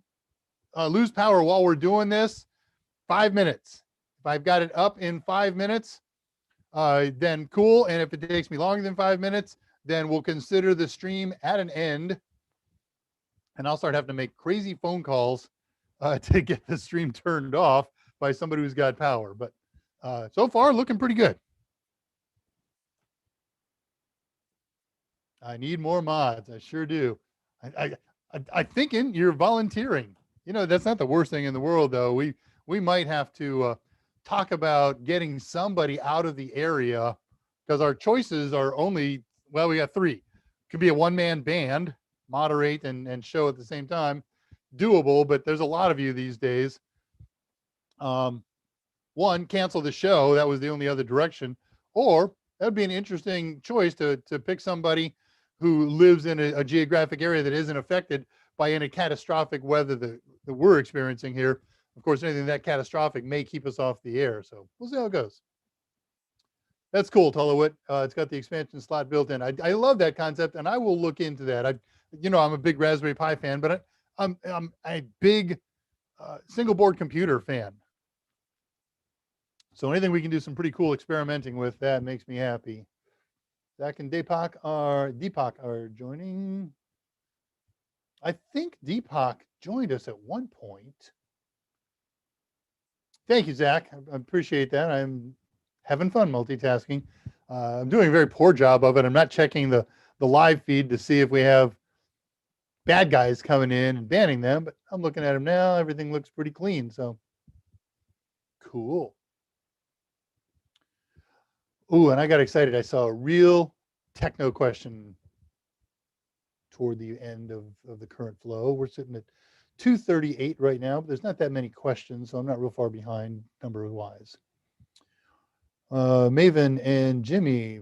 lose power while we're doing this, 5 minutes. If I've got it up in 5 minutes, then cool. And if it takes me longer than 5 minutes, then we'll consider the stream at an end. And I'll start having to make crazy phone calls to get the stream turned off by somebody who's got power. But so far, looking pretty good. I need more mods. I sure do. I thinking you're volunteering. That's not the worst thing in the world, though. We might have to talk about getting somebody out of the area, because our choices are only, we got 3. Could be a one-man band, moderate and show at the same time. doable, but there's a lot of you these days. One, cancel the show. That was the only other direction. Or that would be an interesting choice to pick somebody who lives in a geographic area that isn't affected by any catastrophic weather that we're experiencing here. Of course, anything that catastrophic may keep us off the air. So we'll see how it goes. That's cool, Tullowit. It's got the expansion slot built in. I love that concept, and I will look into that. I'm a big Raspberry Pi fan, but I'm a big single board computer fan. So anything we can do some pretty cool experimenting with, that makes me happy. Zach and Deepak are joining. I think Deepak joined us at one point. Thank you, Zach. I appreciate that. I'm having fun multitasking. I'm doing a very poor job of it. I'm not checking the live feed to see if we have bad guys coming in and banning them, but I'm looking at them now. Everything looks pretty clean. So cool. Ooh, and I got excited. I saw a real techno question toward the end of the current flow. We're sitting at 238 right now, but there's not that many questions, so I'm not real far behind number-wise. Maven and Jimmy.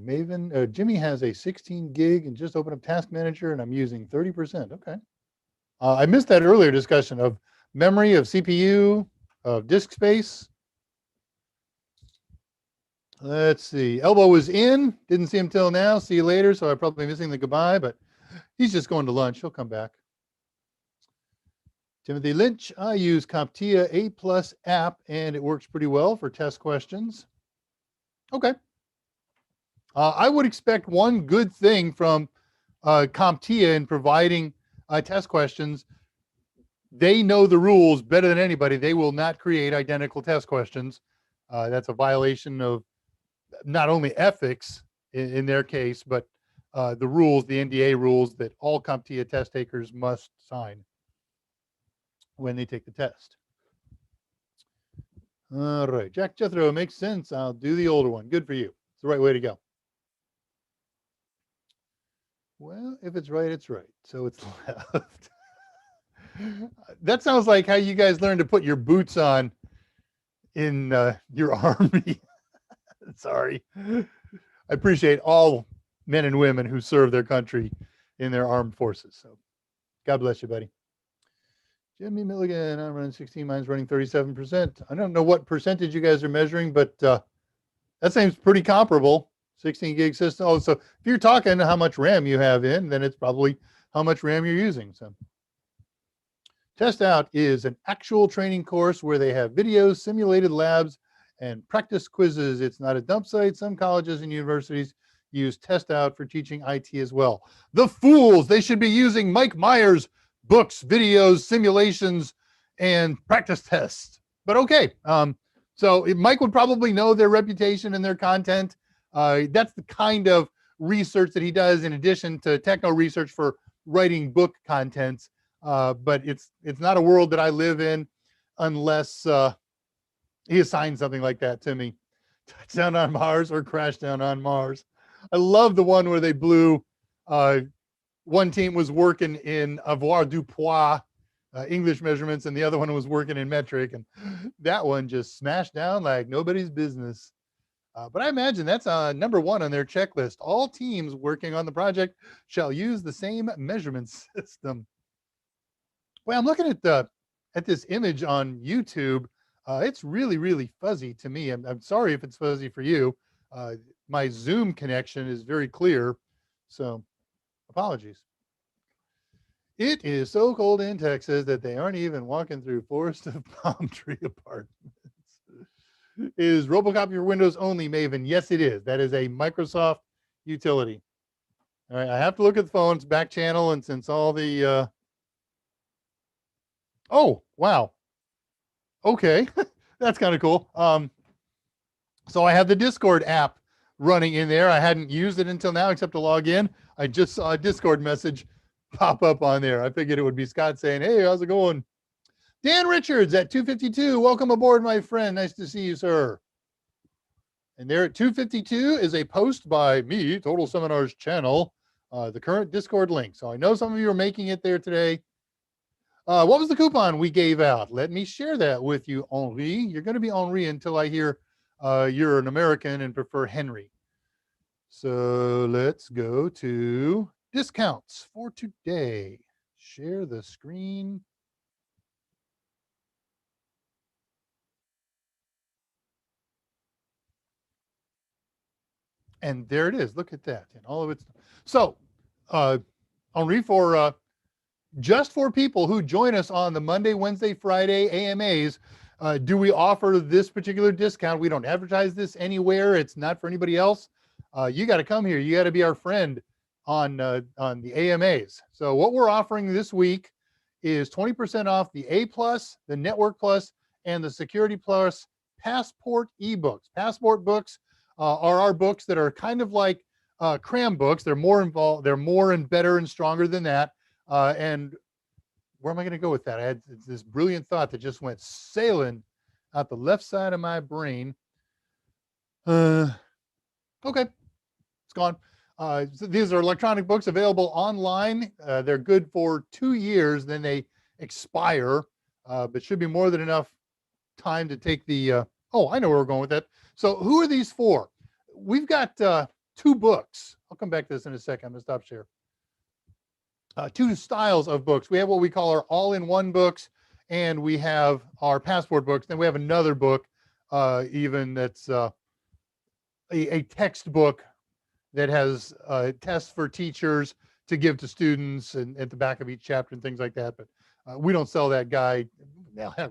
Jimmy has a 16 gig and just opened up Task Manager, and I'm using 30%. Okay. I missed that earlier discussion of memory, of CPU, of disk space. Let's see. Elbow was in. Didn't see him till now. See you later. So I'm probably missing the goodbye, but he's just going to lunch. He'll come back. Timothy Lynch. I use Comptia A+ app, and it works pretty well for test questions. Okay. I would expect one good thing from Comptia in providing test questions. They know the rules better than anybody. They will not create identical test questions. That's a violation of not only ethics in their case, but the rules, the NDA rules that all Comptia test takers must sign when they take the test. All right, Jack Jethro, makes sense. I'll do the older one. Good for you. It's the right way to go. Well, if it's right, it's right. So it's left. That sounds like how you guys learn to put your boots on in your army. Sorry. I appreciate all men and women who serve their country in their armed forces. So God bless you, buddy. Jimmy Milligan, I'm running 16, mine's running 37%. I don't know what percentage you guys are measuring, but that seems pretty comparable. 16 gig system. Oh, so if you're talking how much RAM you have in, then it's probably how much RAM you're using. So Test Out is an actual training course where they have videos, simulated labs, and practice quizzes. It's not a dump site. Some colleges and universities use Test Out for teaching IT as well. The fools, they should be using Mike Meyers' books, videos, simulations, and practice tests. But okay, so Mike would probably know their reputation and their content. That's the kind of research that he does in addition to techno research for writing book contents. But it's not a world that I live in unless he assigned something like that to me. Touchdown on Mars or Crash Down on Mars. I love the one where they blew. One team was working in avoirdupois English measurements, and the other one was working in metric, and that one just smashed down like nobody's business. But I imagine that's number one on their checklist. All teams working on the project shall use the same measurement system. Well, I'm looking at this image on YouTube. It's really, really fuzzy to me. I'm sorry if it's fuzzy for you. My Zoom connection is very clear, so apologies. It is so cold in Texas that they aren't even walking through forest of palm tree apartments. Is RoboCopy for Windows only, Maven? Yes, it is. That is a Microsoft utility. All right, I have to look at the phones, back channel, and since all the oh, wow. Okay, that's kind of cool. So I have the Discord app running in there. I hadn't used it until now except to log in. I just saw a Discord message pop up on there. I figured it would be Scott saying, hey, how's it going? Dan Richards at 252. Welcome aboard, my friend. Nice to see you, sir. And there at 252 is a post by me, Total Seminars channel, the current Discord link. So I know some of you are making it there today. What was the coupon we gave out? Let me share that with you, Henri. You're going to be Henri until I hear you're an American and prefer Henry. So let's go to discounts for today. Share the screen. And there it is. Look at that. And all of it. So, Henri, for just for people who join us on the Monday, Wednesday, Friday AMAs, do we offer this particular discount? We don't advertise this anywhere. It's not for anybody else. You got to come here. You got to be our friend on the AMAs. So what we're offering this week is 20% off the A Plus, the Network Plus, and the Security Plus Passport ebooks. Passport books are our books that are kind of like cram books. They're more involved. They're more and better and stronger than that. And where am I going to go with that? I had this brilliant thought that just went sailing out the left side of my brain. Okay, it's gone. So these are electronic books available online. They're good for 2 years, then they expire, but should be more than enough time to take the, oh, I know where we're going with that. So who are these for? We've got 2 books. I'll come back to this in a second. I'm going to stop share. 2 styles of books. We have what we call our all-in-one books, and we have our passport books. Then we have another book, even that's a textbook that has tests for teachers to give to students and at the back of each chapter and things like that. But we don't sell that guide.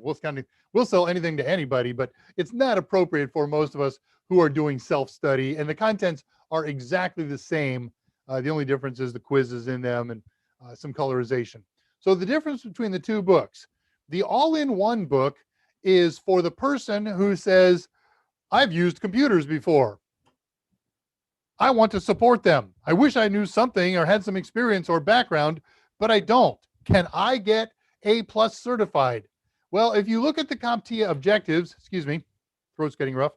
We'll sell anything to anybody, but it's not appropriate for most of us who are doing self-study. And the contents are exactly the same. The only difference is the quizzes in them and some colorization. So the difference between the 2 books, the all-in-one book is for the person who says, I've used computers before. I want to support them. I wish I knew something or had some experience or background, but I don't. Can I get A+ certified? Well, if you look at the Comptia objectives, excuse me, throat's getting rough.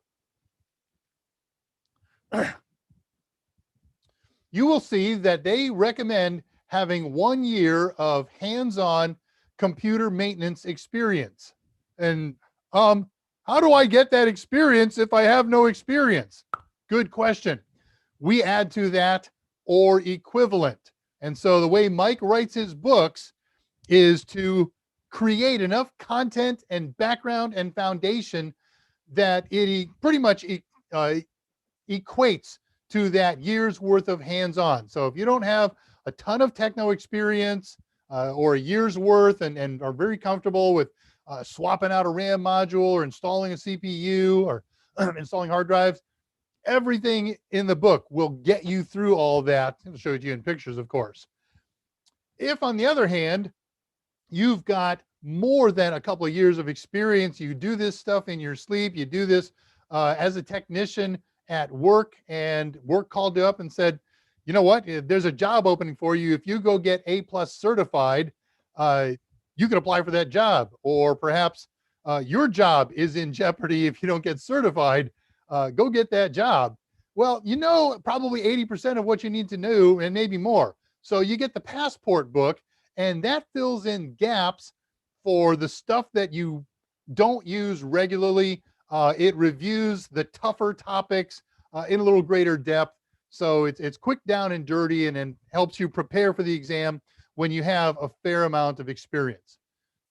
You will see that they recommend having 1 year of hands-on computer maintenance experience. And how do I get that experience if I have no experience? Good question. We add to that or equivalent. And so the way Mike writes his books is to create enough content and background and foundation that it pretty much equates to that year's worth of hands-on. So if you don't have a ton of techno experience or a year's worth and are very comfortable with swapping out a RAM module or installing a CPU or installing hard drives, everything in the book will get you through all that. I'll show it to you in pictures, of course. If, on the other hand, you've got more than a couple of years of experience, you do this stuff in your sleep, you do this as a technician at work, and work called you up and said, you know what, there's a job opening for you. If you go get A+ certified, you can apply for that job. Or perhaps your job is in jeopardy if you don't get certified. Go get that job. Well, you know probably 80% of what you need to know and maybe more. So you get the passport book, and that fills in gaps for the stuff that you don't use regularly. It reviews the tougher topics in a little greater depth. So it's quick down and dirty, and helps you prepare for the exam when you have a fair amount of experience.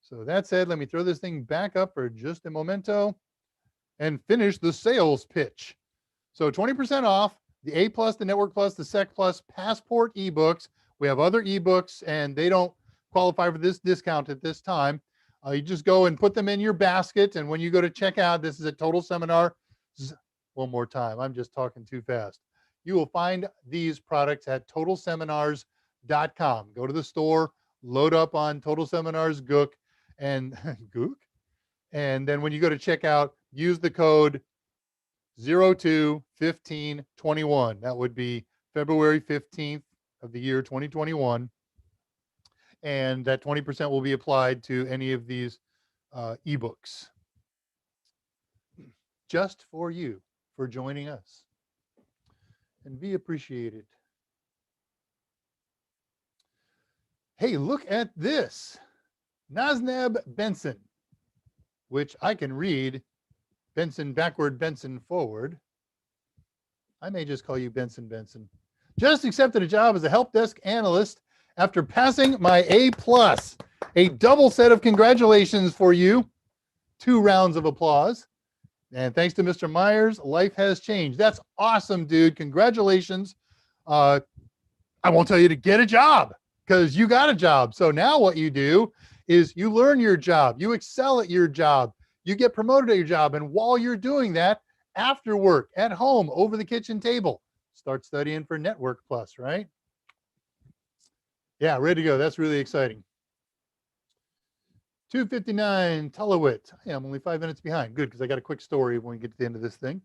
So that said, let me throw this thing back up for just a momento and finish the sales pitch. So 20% off the A+, the Network Plus, the Sec Plus Passport ebooks. We have other ebooks, and they don't qualify for this discount at this time. You just go and put them in your basket, and when you go to checkout, this is a Total Seminar. One more time, I'm just talking too fast. You will find these products at totalseminars.com. Go to the store, load up on Total Seminars Gook, and Gook, and then when you go to checkout, use the code 021521. That would be February 15th of the year 2021. And that 20% will be applied to any of these ebooks. Just for you, for joining us. And be appreciated. Hey, look at this. Nazneb Benson, which I can read Benson backward, Benson forward. I may just call you Benson Benson. Just accepted a job as a help desk analyst after passing my A+. A double set of congratulations for you. 2 rounds of applause. And thanks to Mr. Meyers, life has changed. That's awesome, dude. Congratulations. I won't tell you to get a job because you got a job. So now what you do is you learn your job. You excel at your job. You get promoted at your job. And while you're doing that, after work, at home, over the kitchen table, start studying for Network Plus, right? Yeah, ready to go. That's really exciting. 259 Tullowit. Hey, I'm only 5 minutes behind. Good, because I got a quick story when we get to the end of this thing.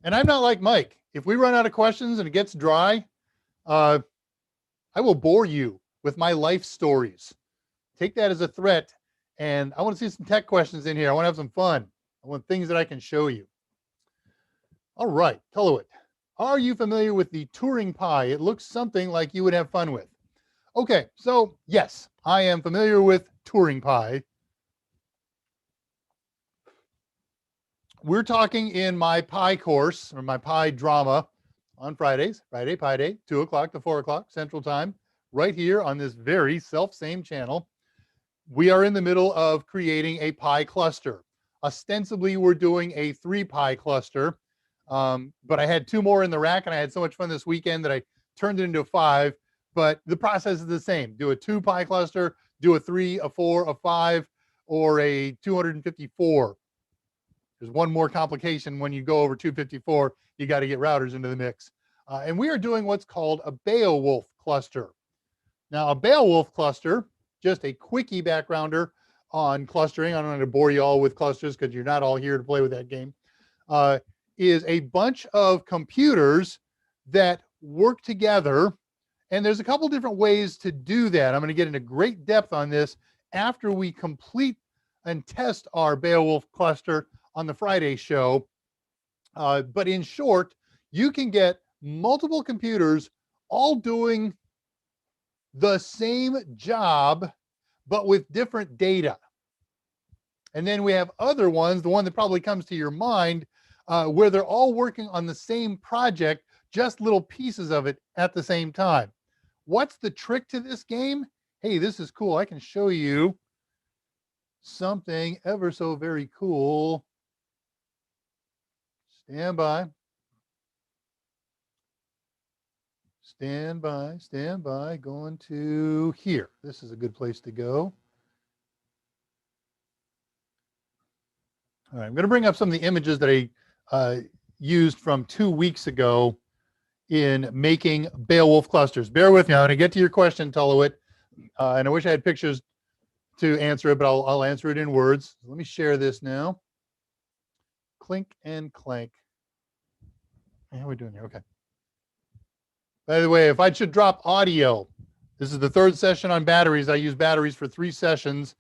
And I'm not like Mike. If we run out of questions and it gets dry, I will bore you with my life stories. Take that as a threat. And I want to see some tech questions in here. I want to have some fun. I want things that I can show you. All right, Tullowit. Are you familiar with the Turing Pi? It looks something like you would have fun with. Okay, so yes, I am familiar with Turing Pi. We're talking in my Pi course, or my Pi drama, on Fridays, Friday Pi Day, 2 o'clock to 4 o'clock Central Time, right here on this very self-same channel. We are in the middle of creating a Pi cluster. Ostensibly, we're doing a 3 Pi cluster, but I had 2 more in the rack, and I had so much fun this weekend that I turned it into a 5. But the process is the same. Do a 2 Pi cluster, do a 3, a 4, a 5, or a 254. There's one more complication when you go over 254. You got to get routers into the mix. And we are doing what's called a Beowulf cluster. Now, a Beowulf cluster, just a quickie backgrounder on clustering. I'm not going to bore you all with clusters because you're not all here to play with that game. Is a bunch of computers that work together. And there's a couple different ways to do that. I'm going to get into great depth on this after we complete and test our Beowulf cluster on the Friday show. But in short, you can get multiple computers all doing the same job, but with different data. And then we have other ones, the one that probably comes to your mind, where they're all working on the same project, just little pieces of it at the same time. What's the trick to this game? Hey, this is cool. I can show you something ever so very cool. Stand by. Stand by, stand by. Going to here. This is a good place to go. All right, I'm going to bring up some of the images that I used from 2 weeks ago in making Beowulf clusters. Bear with me. I'm going to get to your question, Tullowit. And I wish I had pictures to answer it, but I'll answer it in words. Let me share this now. Clink and clank. How are we doing here? Okay. By the way, if I should drop audio, this is the 3rd session on batteries. I use batteries for 3 sessions.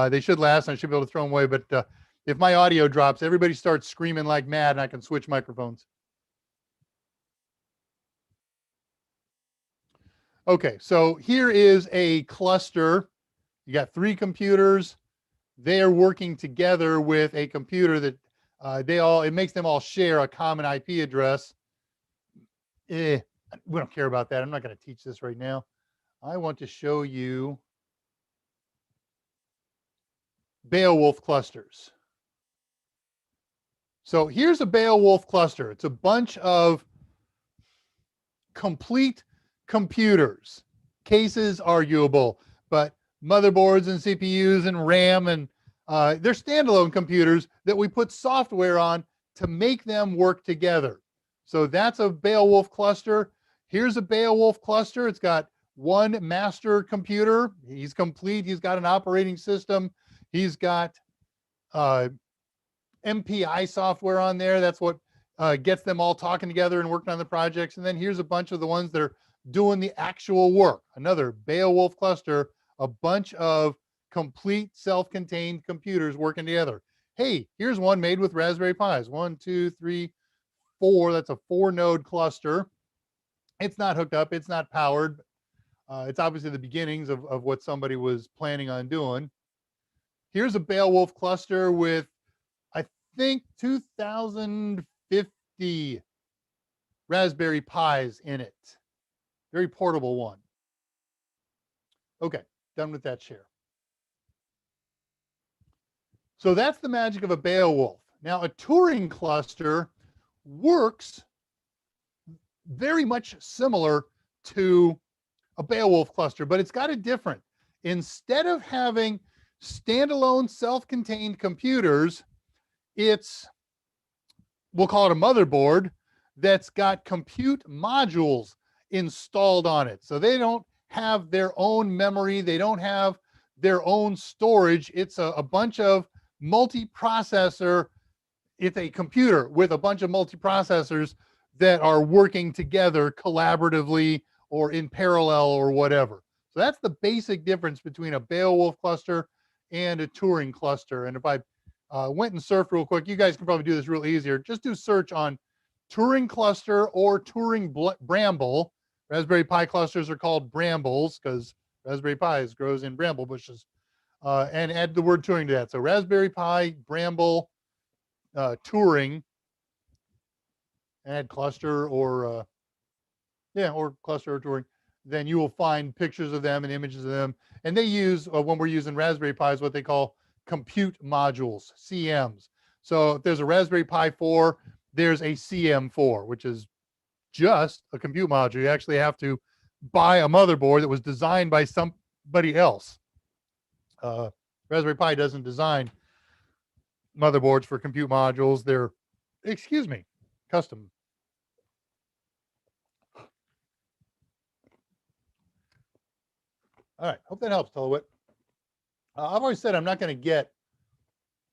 They should last, and I should be able to throw them away. But if my audio drops, everybody starts screaming like mad, and I can switch microphones. Okay, so here is a cluster. You got 3 computers. They are working together with a computer that it makes them all share a common IP address. We don't care about that. I'm not going to teach this right now. I want to show you Beowulf clusters. So here's a Beowulf cluster. It's a bunch of complete computers. Cases arguable, but motherboards and CPUs and RAM, and they're standalone computers that we put software on to make them work together. So that's a Beowulf cluster. Here's a Beowulf cluster. It's got one master computer. He's complete. He's got an operating system. He's got MPI software on there. That's what gets them all talking together and working on the projects. And then here's a bunch of the ones that are doing the actual work. Another Beowulf cluster, a bunch of complete self-contained computers working together. Hey, here's one made with Raspberry Pis. 1, 2, 3, 4. That's a 4-node cluster. It's not hooked up. It's not powered. It's obviously the beginnings of what somebody was planning on doing. Here's a Beowulf cluster with, I think, 2050 Raspberry Pis in it. Very portable one. Okay, done with that share. So that's the magic of a Beowulf. Now, a Turing cluster works very much similar to a Beowulf cluster, but it's got a different. Instead of having standalone self-contained computers, we'll call it a motherboard that's got compute modules installed on it. So they don't have their own memory. They don't have their own storage. It's a bunch of multiprocessor. It's a computer with a bunch of multiprocessors that are working together collaboratively or in parallel or whatever. So that's the basic difference between a Beowulf cluster and a Turing cluster. And if I went and surfed real quick, you guys can probably do this real easier. Just do search on Turing cluster or Turing bramble. Raspberry Pi clusters are called brambles because Raspberry Pi grows in bramble bushes. And add the word Turing to that. So Raspberry Pi, bramble, Turing, add cluster or cluster or Turing. Then you will find pictures of them and images of them. And they use, when we're using Raspberry Pis, what they call compute modules, CMs. So if there's a Raspberry Pi 4, there's a CM4, which is just a compute module. You actually have to buy a motherboard that was designed by somebody else. Raspberry Pi doesn't design motherboards for compute modules. They're, custom. All right, hope that helps, Tolowit. I've always said I'm not going to get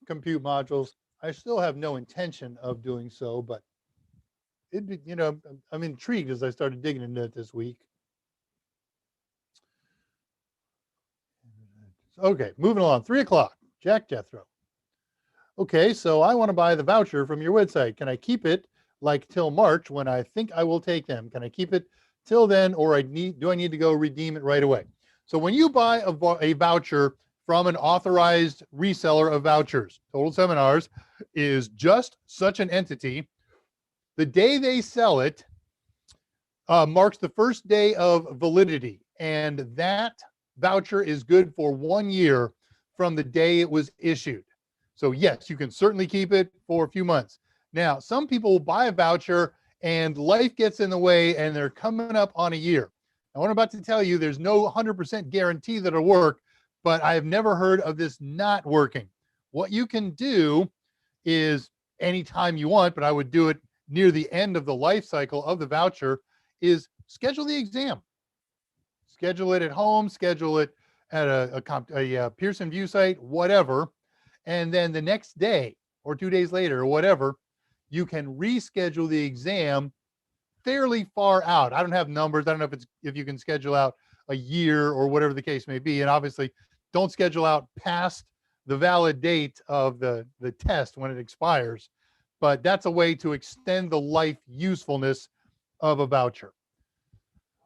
compute modules. I still have no intention of doing so, but it'd be, I'm intrigued as I started digging into it this week. Okay, moving along. 3 o'clock. Jack Jethro. Okay, so I want to buy the voucher from your website. Can I keep it like till March when I think I will take them? Can I keep it till then, or do I need to go redeem it right away? So when you buy a voucher from an authorized reseller of vouchers, Total Seminars is just such an entity. The day they sell it marks the first day of validity, and that voucher is good for 1 year from the day it was issued. So yes, you can certainly keep it for a few months. Now, some people will buy a voucher and life gets in the way and they're coming up on a year. Now, what I'm about to tell you, there's no 100% guarantee that it'll work, but I have never heard of this not working. What you can do is anytime you want, but I would do it near the end of the life cycle of the voucher, is schedule the exam. Schedule it at home, schedule it at a Pearson VUE site, whatever. And then the next day or 2 days later or whatever, you can reschedule the exam fairly far out. I don't have numbers. I don't know if you can schedule out a year or whatever the case may be. And obviously don't schedule out past the valid date of the test when it expires. But that's a way to extend the life usefulness of a voucher.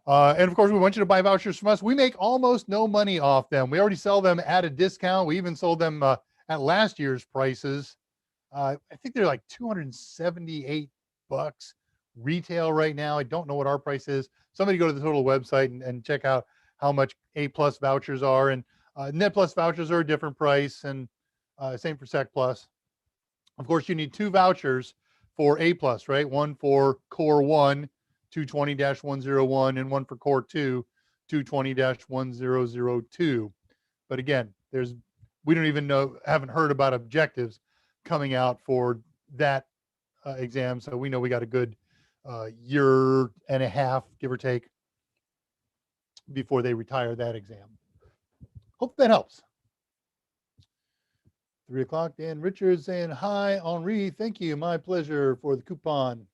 And of course, we want you to buy vouchers from us. We make almost no money off them. We already sell them at a discount. We even sold them at last year's prices. I think they're like $278 retail right now. I don't know what our price is. Somebody go to the Total website and check out how much A+ vouchers are. And Netplus vouchers are a different price, and same for Sec Plus. Of course, you need 2 vouchers for A+, right? One for Core 1, 220-101, and one for Core 2, 220-1002. But again, we don't even haven't heard about objectives coming out for that exam. So we know we got a good year and a half, give or take, before they retire that exam. Hope that helps. 3 o'clock, Dan Richards saying, hi, Henri, thank you, my pleasure for the coupon.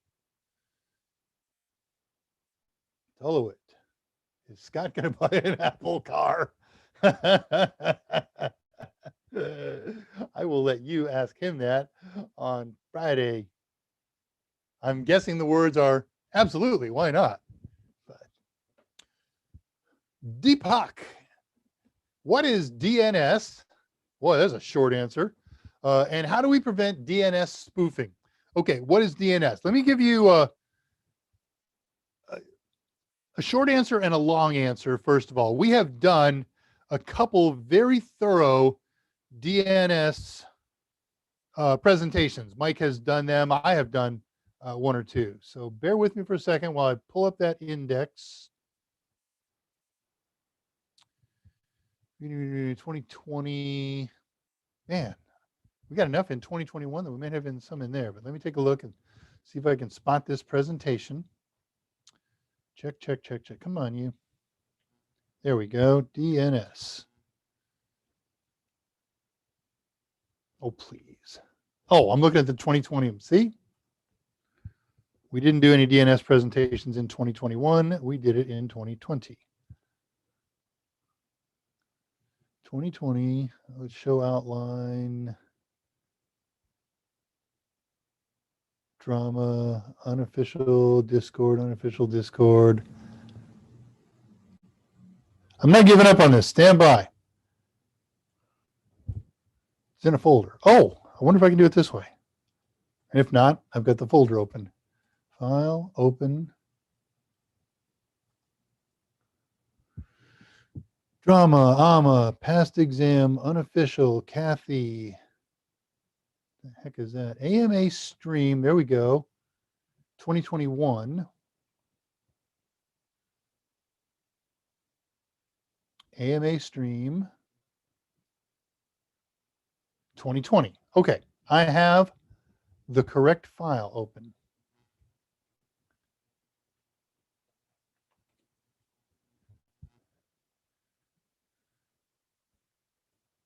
Tolowit, is Scott going to buy an Apple car? I will let you ask him that on Friday. I'm guessing the words are absolutely, why not? But Deepak, what is DNS? Boy, that's a short answer. And how do we prevent DNS spoofing? Okay, what is DNS? Let me give you a short answer and a long answer. First of all, we have done a couple very thorough DNS presentations. Mike has done them. I have done one or two. So bear with me for a second while I pull up that index. 2020, man, we got enough in 2021 that we might have some in there, but let me take a look and see if I can spot this presentation. Check, check, check, check. Come on, you. There we go. DNS. Oh, please. Oh, I'm looking at the 2020. See? We didn't do any DNS presentations in 2021. We did it in 2020. 2020, let's show outline. Drama, unofficial Discord, unofficial Discord. I'm not giving up on this. Stand by. It's in a folder. Oh, I wonder if I can do it this way. And if not, I've got the folder open. File, open. Drama, AMA, past exam, unofficial, Kathy. The heck is that? AMA stream. There we go. 2021. AMA stream. 2020. Okay. I have the correct file open.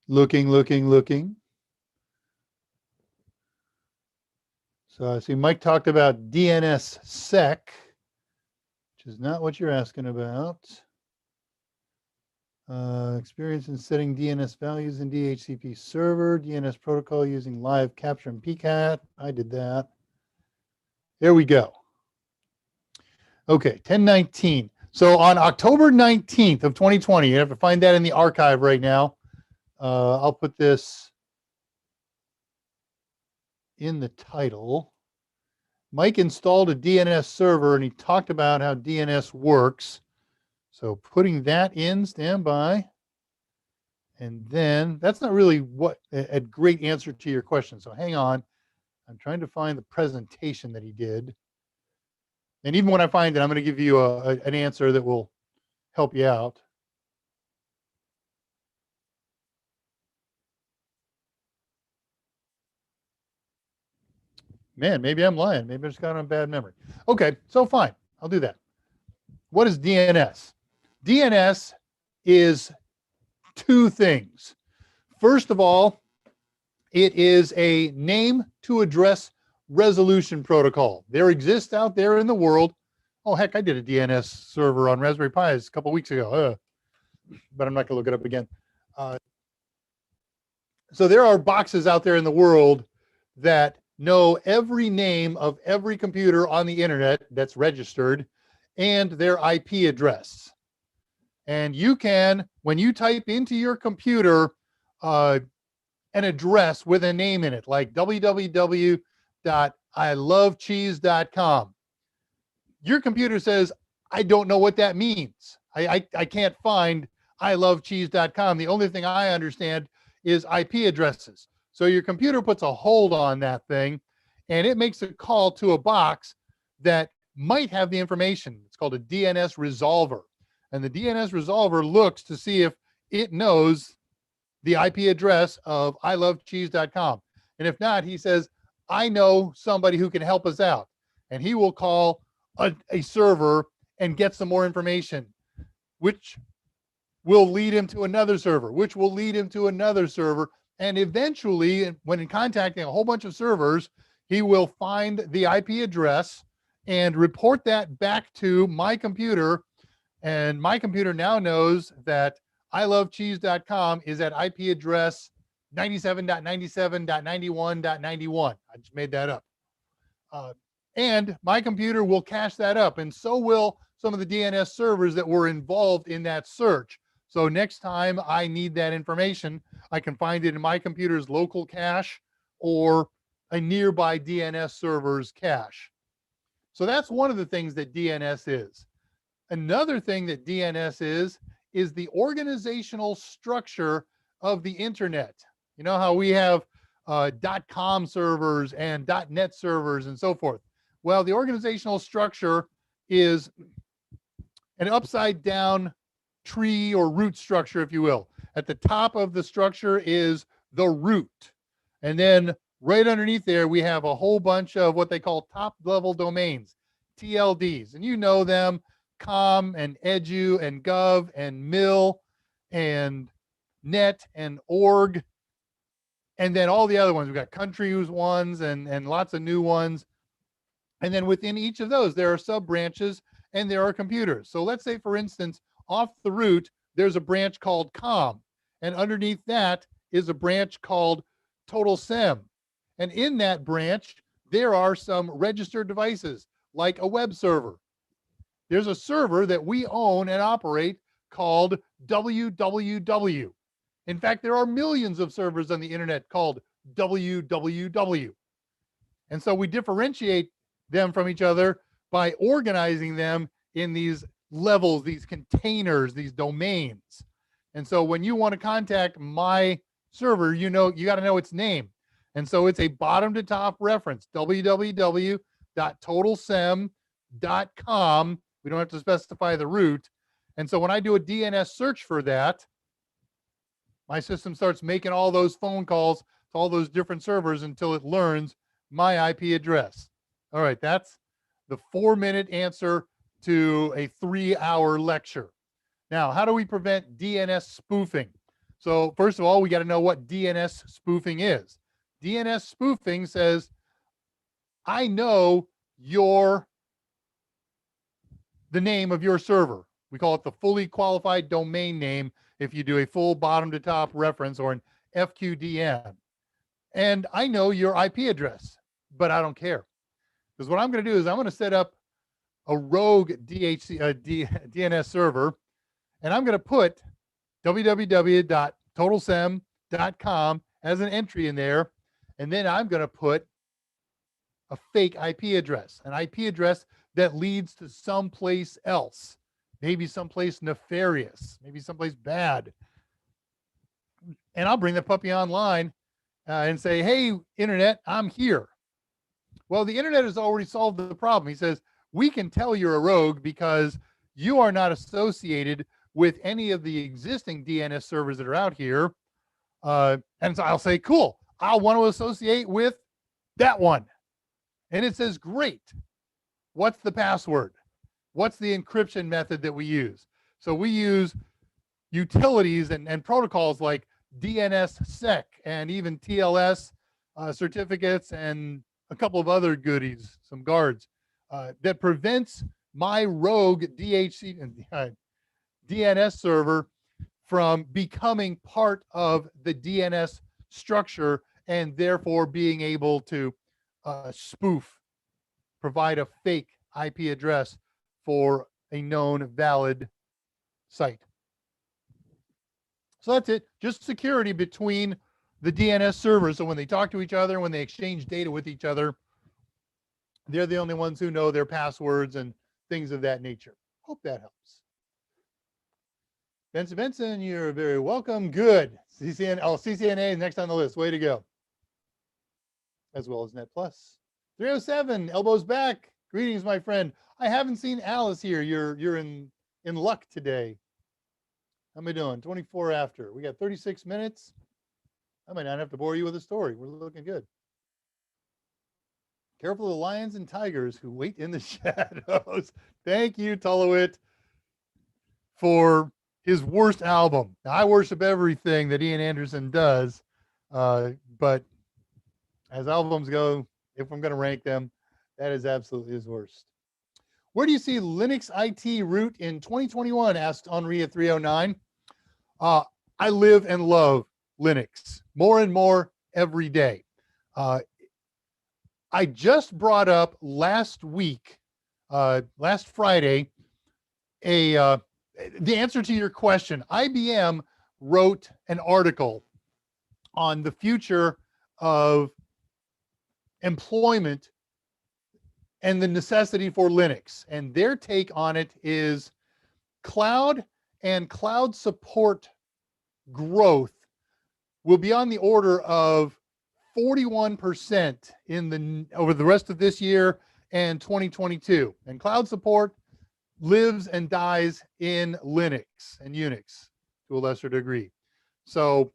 Looking. So I see Mike talked about DNSSEC, which is not what you're asking about. Experience in setting DNS values in DHCP server, DNS protocol using live capture and PCAT. I did that. There we go. Okay, 1019. So on October 19th of 2020, you have to find that in the archive right now. I'll put this in the title. Mike installed a DNS server and he talked about how DNS works. So putting that in, stand by. And then that's not really what a great answer to your question. So hang on. I'm trying to find the presentation that he did. And even when I find it, I'm going to give you an answer that will help you out. Man, maybe I'm lying. Maybe I just got on bad memory. Okay, so fine. I'll do that. What is DNS? DNS is two things. First of all, it is a name to address resolution protocol. There exists out there in the world. Oh, heck, I did a DNS server on Raspberry Pi a couple weeks ago, but I'm not going to look it up again. So there are boxes out there in the world that know every name of every computer on the internet that's registered and their IP address. And you can, when you type into your computer an address with a name in it, like www.ilovecheese.com, your computer says, I don't know what that means. I can't find ilovecheese.com. The only thing I understand is IP addresses. So your computer puts a hold on that thing and it makes a call to a box that might have the information. It's called a DNS resolver. And the DNS resolver looks to see if it knows the IP address of ilovecheese.com. And if not, he says, I know somebody who can help us out. And he will call a server and get some more information, which will lead him to another server, which will lead him to another server. And eventually, when in contacting a whole bunch of servers, he will find the IP address and report that back to my computer. And my computer now knows that ilovecheese.com is at IP address 97.97.91.91. I just made that up. And my computer will cache that up, and so will some of the DNS servers that were involved in that search. So next time I need that information, I can find it in my computer's local cache or a nearby DNS server's cache. So that's one of the things that DNS is. Another thing that DNS is the organizational structure of the internet. You know how we have .com servers and .net servers and so forth. Well, the organizational structure is an upside down tree or root structure, if you will. At the top of the structure is the root. And then right underneath there, we have a whole bunch of what they call top level domains, TLDs. And you know them, com and edu and gov and mil and net and org. And then all the other ones, we've got countries ones and lots of new ones. And then within each of those, there are sub branches and there are computers. So let's say, for instance, off the root, there's a branch called com. And underneath that is a branch called total sem. And in that branch, there are some registered devices like a web server. There's a server that we own and operate called www. In fact, there are millions of servers on the internet called www. And so we differentiate them from each other by organizing them in these levels, these containers, these domains. And so when you want to contact my server, you got to know its name. And so it's a bottom to top reference, www.totalsem.com. We don't have to specify the root. And so when I do a DNS search for that, my system starts making all those phone calls to all those different servers until it learns my IP address. All right, that's the 4-minute answer to a 3-hour lecture. Now, how do we prevent DNS spoofing? So first of all, we got to know what DNS spoofing is. DNS spoofing says, I know the name of your server. We call it the fully qualified domain name if you do a full bottom to top reference or an FQDN. And I know your IP address, but I don't care. Because what I'm going to do is I'm going to set up a rogue DNS server, and I'm going to put www.totalsem.com as an entry in there, and then I'm going to put a fake IP address, an IP address that leads to someplace else, maybe someplace nefarious, maybe someplace bad. And I'll bring the puppy online and say, hey, internet, I'm here. Well, the internet has already solved the problem. He says, we can tell you're a rogue because you are not associated with any of the existing DNS servers that are out here. And so I'll say, cool, I'll want to associate with that one. And it says, great. What's the password? What's the encryption method that we use? So we use utilities and protocols like DNSSEC and even TLS certificates and a couple of other goodies, some guards, that prevents my rogue DNS server from becoming part of the DNS structure and therefore being able to spoof, provide a fake IP address for a known valid site. So that's it, just security between the DNS servers. So when they talk to each other, when they exchange data with each other, they're the only ones who know their passwords and things of that nature. Hope that helps. Benson, you're very welcome. Good. CCNA is next on the list. Way to go. As well as Netplus. 307, elbows back. Greetings, my friend. I haven't seen Alice here. You're in luck today. How am I doing? 24 after. We got 36 minutes. I might not have to bore you with a story. We're looking good. Careful of the lions and tigers who wait in the shadows. Thank you, Tullowit, for his worst album. Now, I worship everything that Ian Anderson does, but as albums go, if I'm going to rank them, that is absolutely his worst. Where do you see Linux IT root in 2021? Asked Henri at 309. I live and love Linux more and more every day. I just brought up last week, last Friday, the answer to your question. IBM wrote an article on the future of employment and the necessity for Linux. And their take on it is cloud and cloud support growth will be on the order of 41% over the rest of this year and 2022. And cloud support lives and dies in Linux and Unix to a lesser degree. So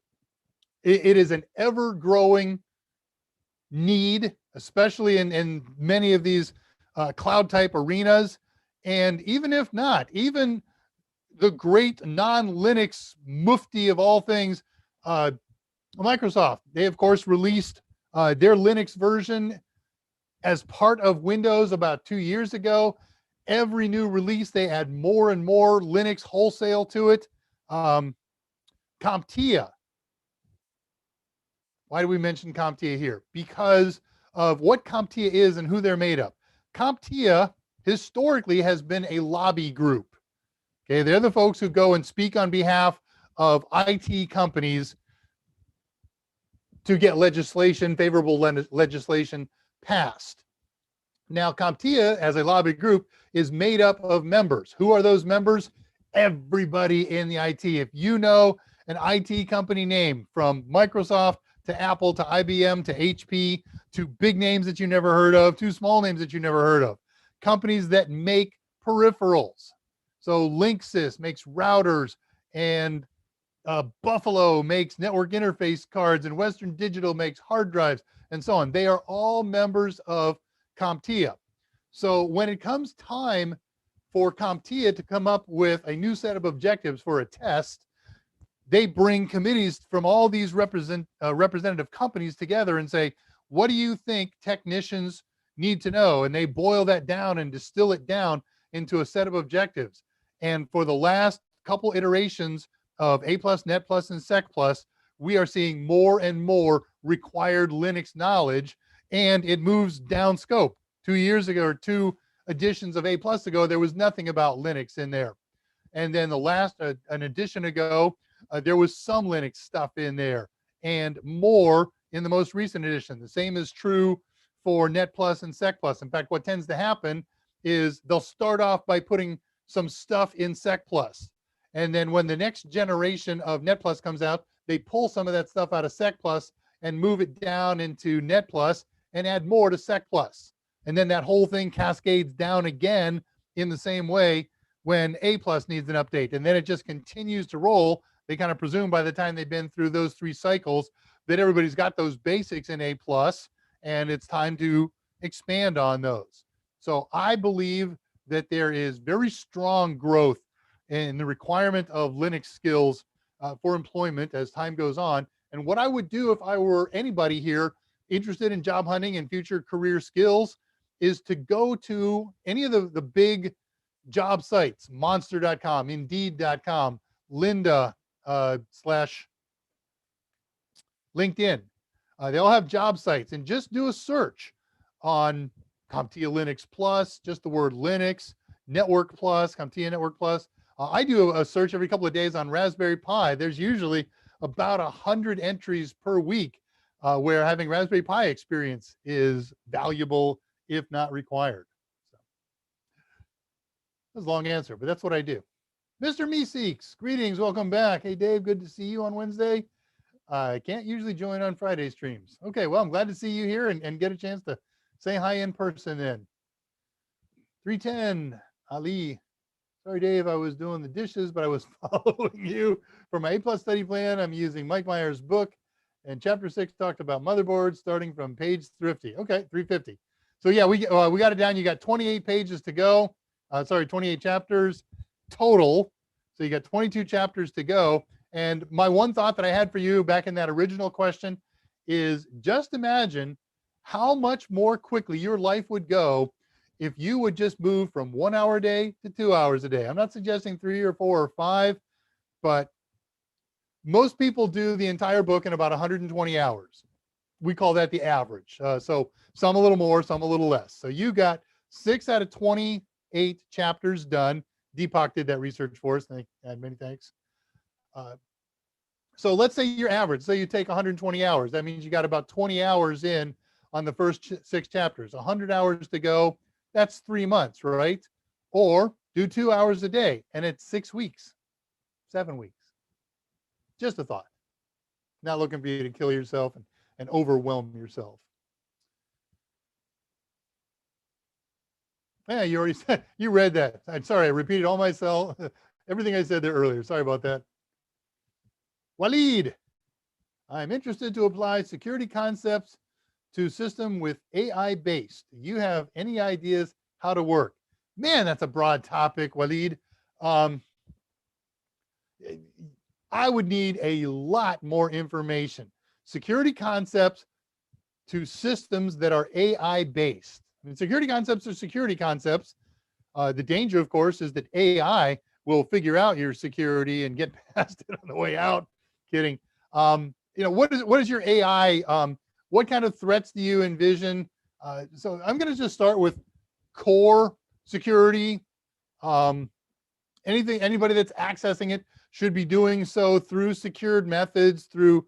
it is an ever-growing need, especially in many of these cloud type arenas. And even if not, even the great non-Linux mufti of all things, Microsoft, they of course released their Linux version as part of Windows about 2 years ago. Every new release, they add more and more Linux wholesale to it. Comptia. Why do we mention Comptia here? Because of what Comptia is and who they're made of. Comptia historically has been a lobby group. Okay, they're the folks who go and speak on behalf of IT companies to get legislation, favorable legislation passed. Now, Comptia, as a lobby group, is made up of members. Who are those members? Everybody in the IT. If you know an IT company name, from Microsoft to Apple to IBM to HP, to big names that you never heard of, to small names that you never heard of, companies that make peripherals. So Linksys makes routers, and Buffalo makes network interface cards, and Western Digital makes hard drives, and so on. They are all members of Comptia. So when it comes time for Comptia to come up with a new set of objectives for a test, they bring committees from all these representative companies together and say, what do you think technicians need to know? And they boil that down and distill it down into a set of objectives. And for the last couple iterations of A+, Netplus, and SecPlus, we are seeing more and more required Linux knowledge, and it moves down scope. 2 years ago, or 2 editions of A+ ago, there was nothing about Linux in there. And then the last, an edition ago, there was some Linux stuff in there, and more in the most recent edition. The same is true for Netplus and SecPlus. In fact, what tends to happen is they'll start off by putting some stuff in SecPlus. And then when the next generation of Netplus comes out, they pull some of that stuff out of SecPlus and move it down into Netplus and add more to SecPlus. And then that whole thing cascades down again in the same way when A+ needs an update. And then it just continues to roll. They kind of presume by the time they've been through those 3 cycles that everybody's got those basics in A+, and it's time to expand on those. So I believe that there is very strong growth in the requirement of Linux skills for employment as time goes on. And what I would do if I were anybody here interested in job hunting and future career skills is to go to any of the big job sites, monster.com, indeed.com, Lynda slash LinkedIn. They all have job sites, and just do a search on Comptia Linux Plus, just the word Linux, Network Plus, Comptia Network Plus. I do a search every couple of days on Raspberry Pi. There's usually about 100 entries per week where having Raspberry Pi experience is valuable, if not required. So, that's a long answer, but that's what I do. Mr. Meeseeks, greetings, welcome back. Hey, Dave, good to see you on Wednesday. I can't usually join on Friday streams. Okay, well, I'm glad to see you here and get a chance to say hi in person then. 310, Ali. Sorry, Dave, I was doing the dishes, but I was following you. For my A+ study plan, I'm using Mike Meyers' book, and chapter 6 talked about motherboards starting from page 350. Okay, 350. So yeah, we got it down. You got 28 pages to go. 28 chapters total. So you got 22 chapters to go. And my one thought that I had for you back in that original question is just imagine how much more quickly your life would go if you would just move from 1 hour a day to 2 hours a day. I'm not suggesting 3 or 4 or 5, but most people do the entire book in about 120 hours. We call that the average. So some a little more, some a little less. So you got 6 out of 28 chapters done Deepak did that research for us. And many thanks. So let's say your average, say you take 120 hours. That means you got about 20 hours in on the first 6 chapters, 100 hours to go. That's 3 months, right? Or do 2 hours a day and it's 6 weeks, 7 weeks. Just a thought. Not looking for you to kill yourself and overwhelm yourself. Yeah, you already said, you read that. I'm sorry, I repeated all myself, everything I said there earlier. Sorry about that. Waleed, I'm interested to apply security concepts to system with AI based. Do you have any ideas how to work? Man, that's a broad topic, Waleed. I would need a lot more information. Security concepts to systems that are AI based. I mean, security concepts are security concepts. The danger, of course, is that AI will figure out your security and get past it on the way out. Kidding. What is your AI? What kind of threats do you envision? So I'm going to just start with core security. Anybody that's accessing it should be doing so through secured methods, through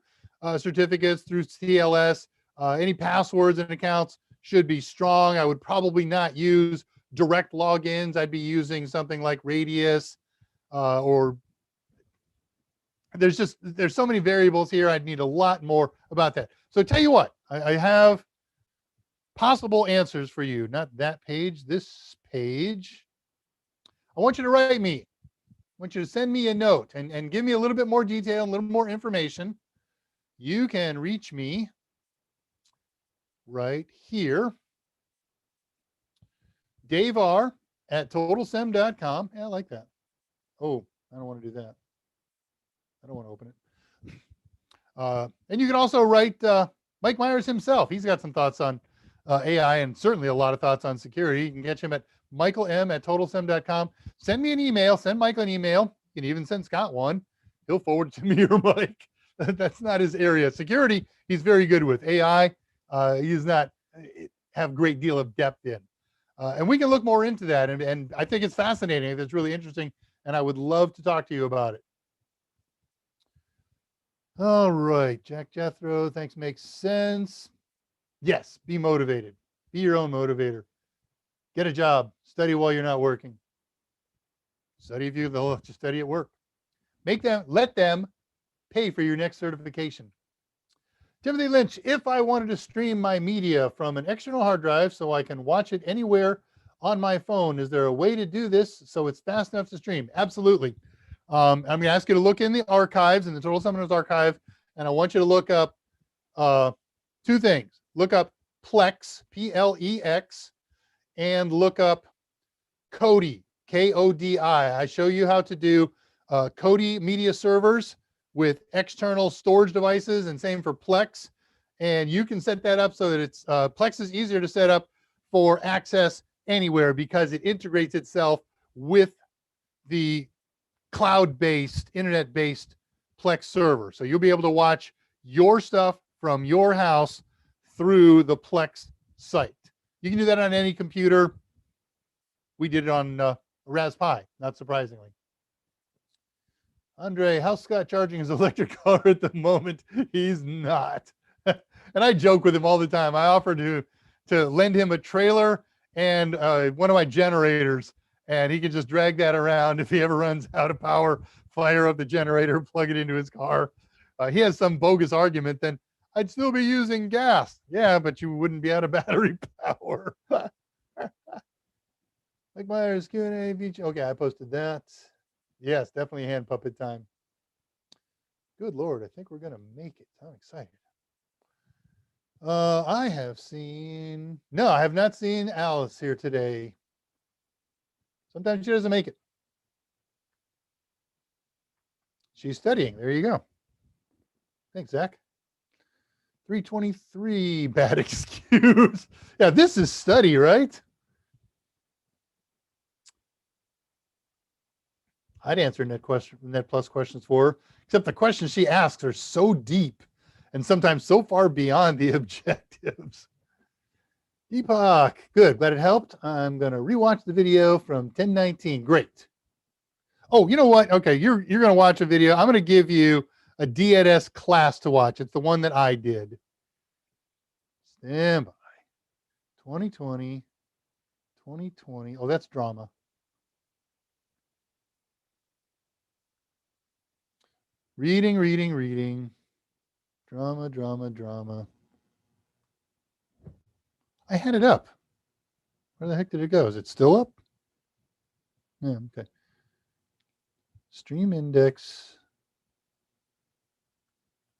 certificates, through TLS. Any passwords and accounts should be strong. I would probably not use direct logins. I'd be using something like Radius, or there's so many variables here. I'd need a lot more about that. So tell you what, I have possible answers for you. Not that page, this page. I want you to write me. I want you to send me a note and give me a little bit more detail, a little more information. You can reach me right here. Dave R at totalsem.com. Yeah, I like that. Oh, I don't want to do that. I don't want to open it. And you can also write Mike Meyers himself. He's got some thoughts on AI and certainly a lot of thoughts on security. You can catch him at michaelm at totalsem.com. Send me an email. Send Michael an email. You can even send Scott one. He'll forward it to me or Mike. That's not his area. Security, he's very good with. AI, he does not have a great deal of depth in. And we can look more into that. And I think it's fascinating. It's really interesting. And I would love to talk to you about it. All right. Jack Jethro, thanks. Makes sense. Yes. Be motivated. Be your own motivator. Get a job. Study while you're not working. Study if they'll let you study at work. Let them pay for your next certification. Timothy Lynch, if I wanted to stream my media from an external hard drive so I can watch it anywhere on my phone, is there a way to do this so it's fast enough to stream? Absolutely. I'm going to ask you to look in the archives, in the Total Seminars archive, and I want you to look up 2 things. Look up Plex, P-L-E-X, and look up Kodi, K-O-D-I. I show you how to do Kodi media servers with external storage devices, and same for Plex. And you can set that up so that it's Plex is easier to set up for access anywhere because it integrates itself with the cloud-based, internet-based Plex server. So you'll be able to watch your stuff from your house through the Plex site. You can do that on any computer. We did it on Raspberry Pi, not surprisingly. Andre, how's Scott charging his electric car at the moment? He's not. And I joke with him all the time. I offered to lend him a trailer and one of my generators, and he can just drag that around. If he ever runs out of power, fire up the generator, plug it into his car. He has some bogus argument, then I'd still be using gas. Yeah, but you wouldn't be out of battery power. Mike Meyers, Q&A feature. Okay, I posted that. Yes, definitely hand puppet time. Good Lord, I think we're going to make it. I'm excited. I have not seen Alice here today. Sometimes she doesn't make it. She's studying. There you go. Thanks, Zach. 323, bad excuse. Yeah, this is study, right? I'd answer Netplus questions for her, except the questions she asks are so deep and sometimes so far beyond the objectives. Deepak, good, glad it helped. I'm going to rewatch the video from 1019. Great. Oh, you know what? Okay, you're going to watch a video. I'm going to give you a DNS class to watch. It's the one that I did. Stand by. 2020. Oh, that's drama. Reading. Drama. I had it up. Where the heck did it go? Is it still up? Yeah, okay. Stream index.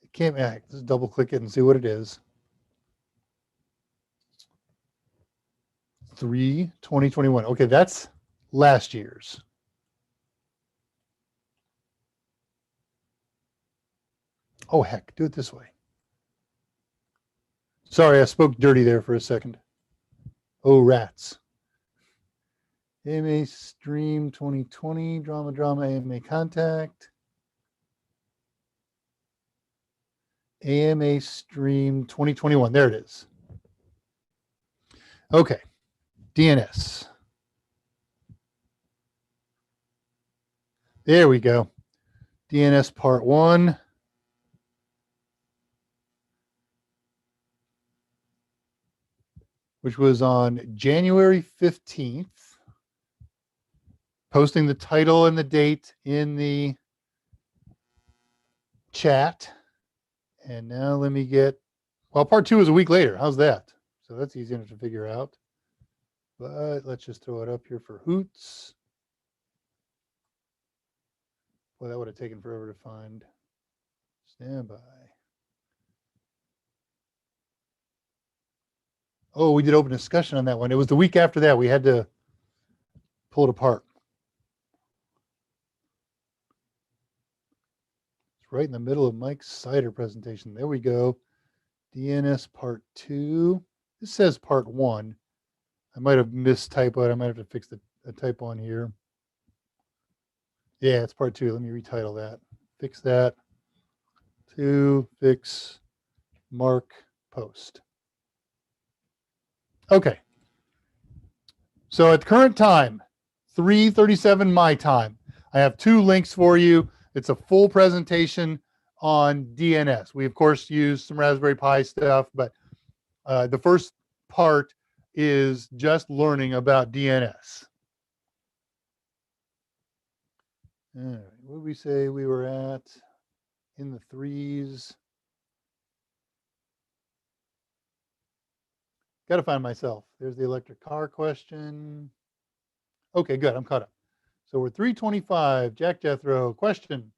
It can't act. Just double click it and see what it is. 3/2021. Okay, that's last year's. Oh, heck, do it this way. Sorry, I spoke dirty there for a second. Oh, rats. AMA stream 2020, drama, AMA contact. AMA stream 2021. There it is. Okay, DNS. There we go. DNS part 1. Which was on January 15th. Posting the title and the date in the chat. And now let me get, well, part 2 is a week later. How's that? So that's easy enough to figure out. But let's just throw it up here for hoots. Boy, that would have taken forever to find. Stand by. Oh, we did open discussion on that one. It was the week after that. We had to pull it apart. It's right in the middle of Mike's cider presentation. There we go. DNS part 2. This says part 1. I might have mistypoed. I might have to fix a typo on here. Yeah, it's part 2. Let me retitle that. Fix that. To fix mark post. Okay. So at the current time, 3:37 my time, I have 2 links for you. It's a full presentation on DNS. We, of course, use some Raspberry Pi stuff, but the first part is just learning about DNS. All right, what did we say we were at? In the 3s. Got to find myself. There's the electric car question. Okay, good. I'm caught up. So we're 325. Jack Jethro question.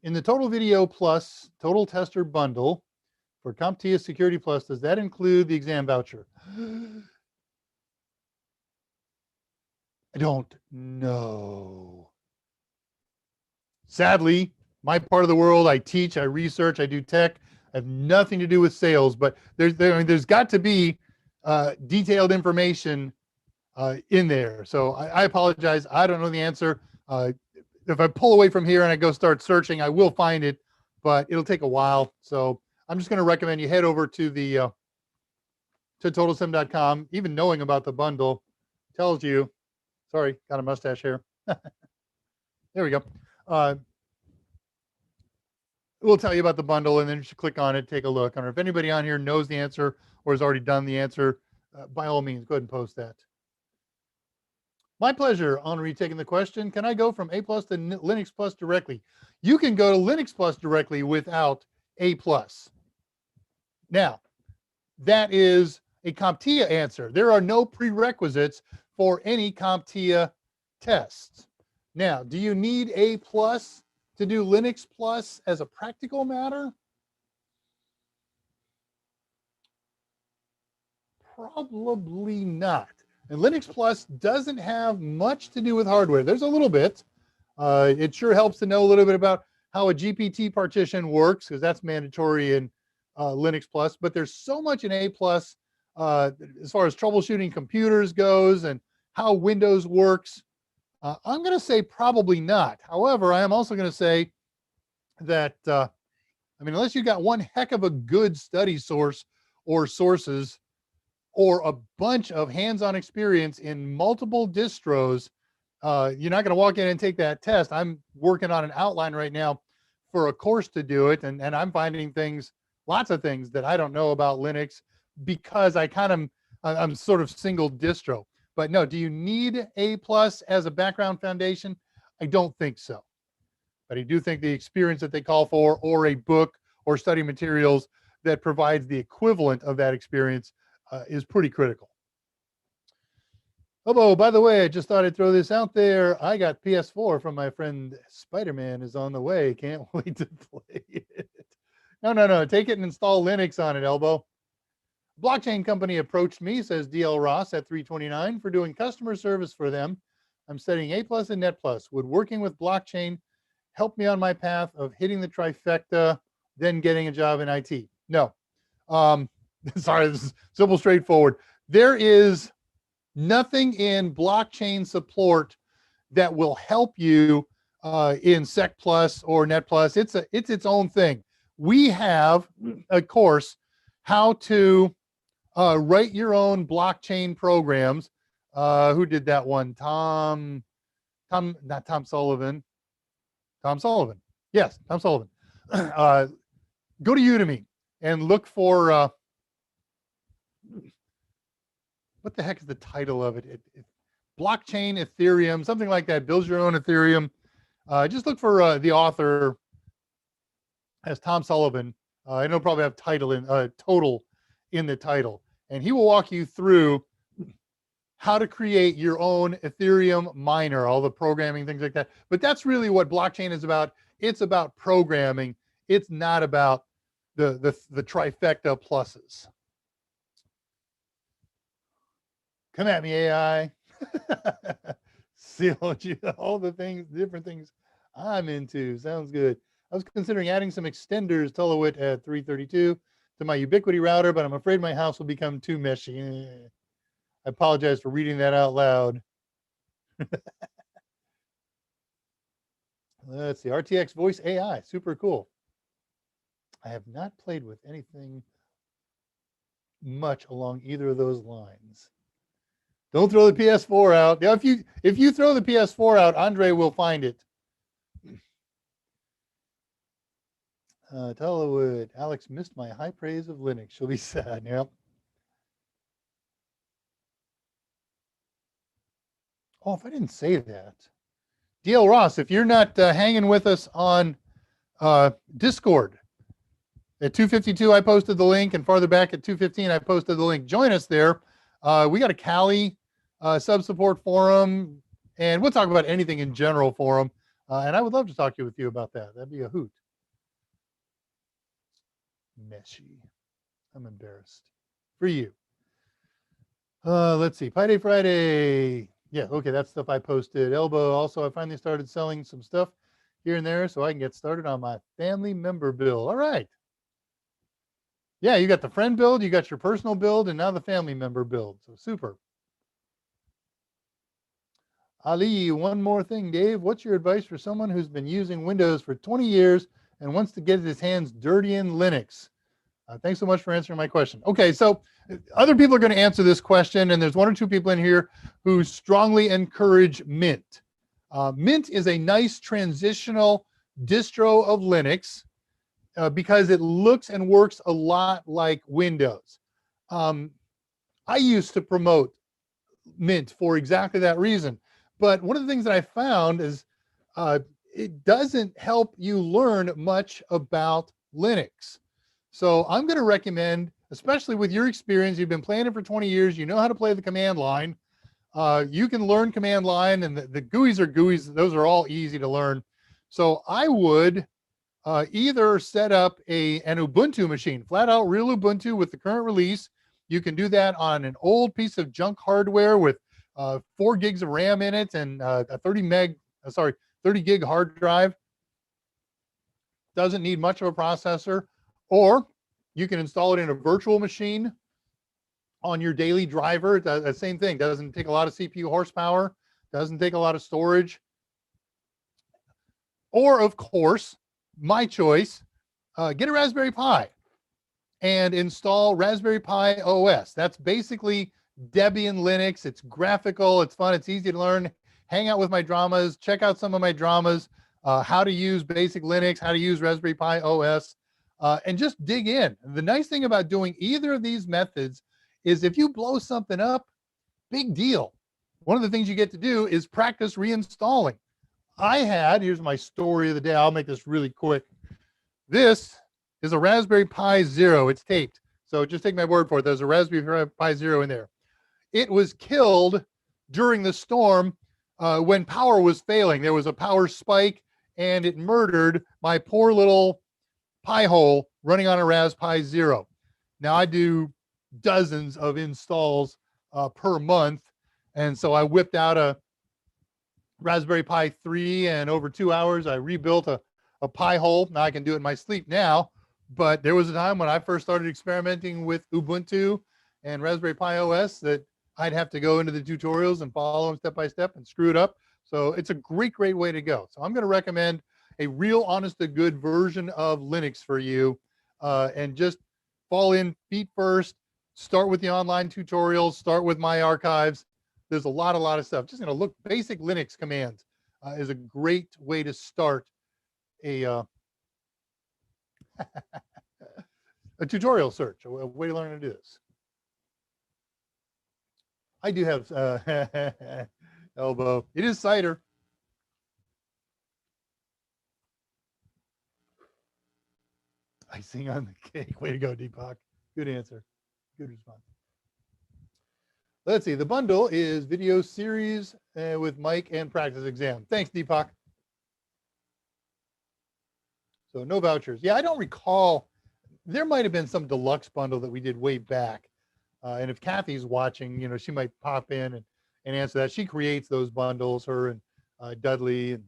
In the Total Video Plus Total Tester bundle for Comptia Security Plus, does that include the exam voucher? I don't know. Sadly, my part of the world, I teach, I research, I do tech. I have nothing to do with sales, but there's got to be detailed information in there. So I apologize. I don't know the answer. If I pull away from here and I go start searching, I will find it, but it'll take a while. So I'm just going to recommend you head over to the to totalsim.com. Even knowing about the bundle tells you. Sorry, got a mustache here. There we go. We'll tell you about the bundle, and then you should click on it, take a look. Or if anybody on here knows the answer or has already done the answer, by all means, go ahead and post that. My pleasure. Henri taking the question. Can I go from A+ to Linux Plus directly? You can go to Linux Plus directly without A+. Now, that is a Comptia answer. There are no prerequisites for any Comptia tests. Now, do you need A+ to do Linux Plus as a practical matter? Probably not. And Linux Plus doesn't have much to do with hardware. There's a little bit. It sure helps to know a little bit about how a GPT partition works, because that's mandatory in Linux Plus. But there's so much in A+, as far as troubleshooting computers goes and how Windows works. I'm going to say probably not. However, I am also going to say that, unless you got one heck of a good study source or sources, or a bunch of hands-on experience in multiple distros, You're not going to walk in and take that test. I'm working on an outline right now for a course to do it. And I'm finding things, lots of things that I don't know about Linux because I'm sort of single distro. But no, do you need A+ as a background foundation? I don't think so. But I do think the experience that they call for, or a book or study materials that provides the equivalent of that experience is pretty critical. Oh, by the way, I just thought I'd throw this out there. I got PS4 from my friend Spider-Man is on the way. Can't wait to play it. No. Take it and install Linux on it, Elbow. Blockchain company approached me, says DL Ross at 329, for doing customer service for them. I'm studying A+ and Netplus. Would working with blockchain help me on my path of hitting the trifecta, then getting a job in IT? No. Sorry, this is simple, straightforward. There is nothing in blockchain support that will help you in Sec Plus or Netplus. It's its own thing. We have a course, how to write your own blockchain programs. Who did that one? Not Tom Sullivan. Tom Sullivan. Yes, Tom Sullivan. Go to Udemy and look for what the heck is the title of it? Blockchain Ethereum, something like that. Build your own Ethereum. Just look for the author as Tom Sullivan. I know probably have title in total in the title, and he will walk you through how to create your own Ethereum miner, all the programming, things like that. But that's really what blockchain is about. It's about programming. It's not about the trifecta pluses. Come at me, AI. See all the things, different things I'm into. Sounds good. I was considering adding some extenders, Tullowit at 332, to my Ubiquity router, but I'm afraid my house will become too meshy. I apologize for reading that out loud. Let's see, RTX Voice AI, super cool. I have not played with anything much along either of those lines. Don't throw the PS4 out. Now, if you throw the PS4 out, Andre will find it. Tullowit, Alex missed my high praise of Linux. She'll be sad. Yep. Oh, if I didn't say that. DL Ross, if you're not hanging with us on Discord, at 252, I posted the link, and farther back at 215, I posted the link. Join us there. We got a Kali sub-support forum, and we'll talk about anything in general forum. And I would love to talk with you about that. That'd be a hoot. Meshy. I'm embarrassed for you. Let's see. Pi Day Friday. Yeah, okay, that's stuff I posted. Elbow. Also, I finally started selling some stuff here and there so I can get started on my family member build. All right. Yeah, you got the friend build, you got your personal build, and now the family member build. So super. Ali, one more thing, Dave. What's your advice for someone who's been using Windows for 20 years and wants to get his hands dirty in Linux? Thanks so much for answering my question. Okay, so other people are going to answer this question, and there's one or two people in here who strongly encourage Mint. Mint is a nice transitional distro of Linux because it looks and works a lot like Windows. I used to promote Mint for exactly that reason. But one of the things that I found is it doesn't help you learn much about Linux. So I'm going to recommend, especially with your experience, you've been playing it for 20 years, you know how to play the command line. You can learn command line, and the GUIs are GUIs. Those are all easy to learn. So I would either set up an Ubuntu machine, flat out real Ubuntu with the current release. You can do that on an old piece of junk hardware with 4 gigs of RAM in it and a 30 gig hard drive. Doesn't need much of a processor. Or you can install it in a virtual machine on your daily driver. The same thing. Doesn't take a lot of CPU horsepower. Doesn't take a lot of storage. Or, of course, my choice, get a Raspberry Pi and install Raspberry Pi OS. That's basically Debian Linux. It's graphical. It's fun. It's easy to learn. hang out with my dramas, check out some of my dramas, how to use basic Linux, how to use Raspberry Pi OS, and just dig in. The nice thing about doing either of these methods is if you blow something up, big deal. One of the things you get to do is practice reinstalling. Here's my story of the day. I'll make this really quick. This is a Raspberry Pi Zero. It's taped. So just take my word for it. There's a Raspberry Pi Zero in there. It was killed during the storm when power was failing. There was a power spike and it murdered my poor little Pi hole running on a Ras Pi Zero. Now I do dozens of installs per month. And so I whipped out a Raspberry Pi 3 and over 2 hours, I rebuilt a Pi hole. Now I can do it in my sleep now. But there was a time when I first started experimenting with Ubuntu and Raspberry Pi OS that I'd have to go into the tutorials and follow them step by step and screw it up. So it's a great way to go. So I'm going to recommend a real honest to good version of Linux for you, and just fall in feet first. Start with the online tutorials, start with my archives. There's a lot of stuff. Just going to look basic Linux commands is a great way to start a a tutorial search, a way to learn how to do this. I do have elbow. It is cider. Icing on the cake. Way to go, Deepak. Good answer. Good response. Let's see. The bundle is video series with mic and practice exam. Thanks, Deepak. So no vouchers. Yeah, I don't recall. There might have been some deluxe bundle that we did way back. And if Kathy's watching, you know, she might pop in and answer that. She creates those bundles, her and Dudley, and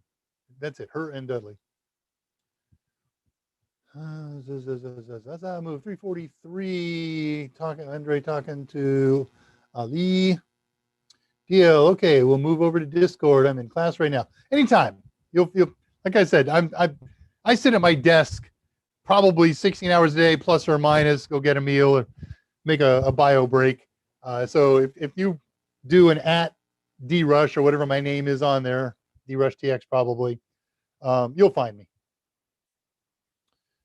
that's it, her and Dudley. Move 343. Andre talking to Ali. Deal. Okay, we'll move over to Discord. I'm in class right now. Anytime. You'll like I said, I sit at my desk probably 16 hours a day, plus or minus, go get a meal or make a bio break. So if you do an @drush or whatever my name is on there, drush_tx probably, you'll find me.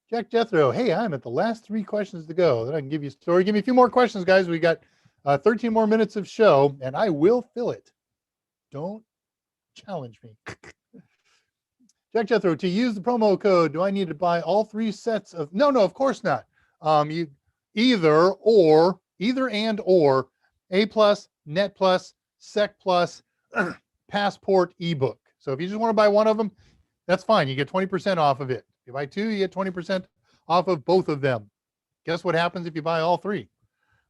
Jack Jethro, hey, I'm at the last 3 questions to go. Then I can give you a story. Give me a few more questions, guys. We got 13 more minutes of show, and I will fill it. Don't challenge me. Jack Jethro, to use the promo code, do I need to buy all 3 sets of? No, of course not. You either and or A+, Netplus, Sec Plus, Passport ebook. So if you just want to buy one of them, that's fine. You get 20% off of it. If you buy 2, you get 20% off of both of them. Guess what happens if you buy all 3?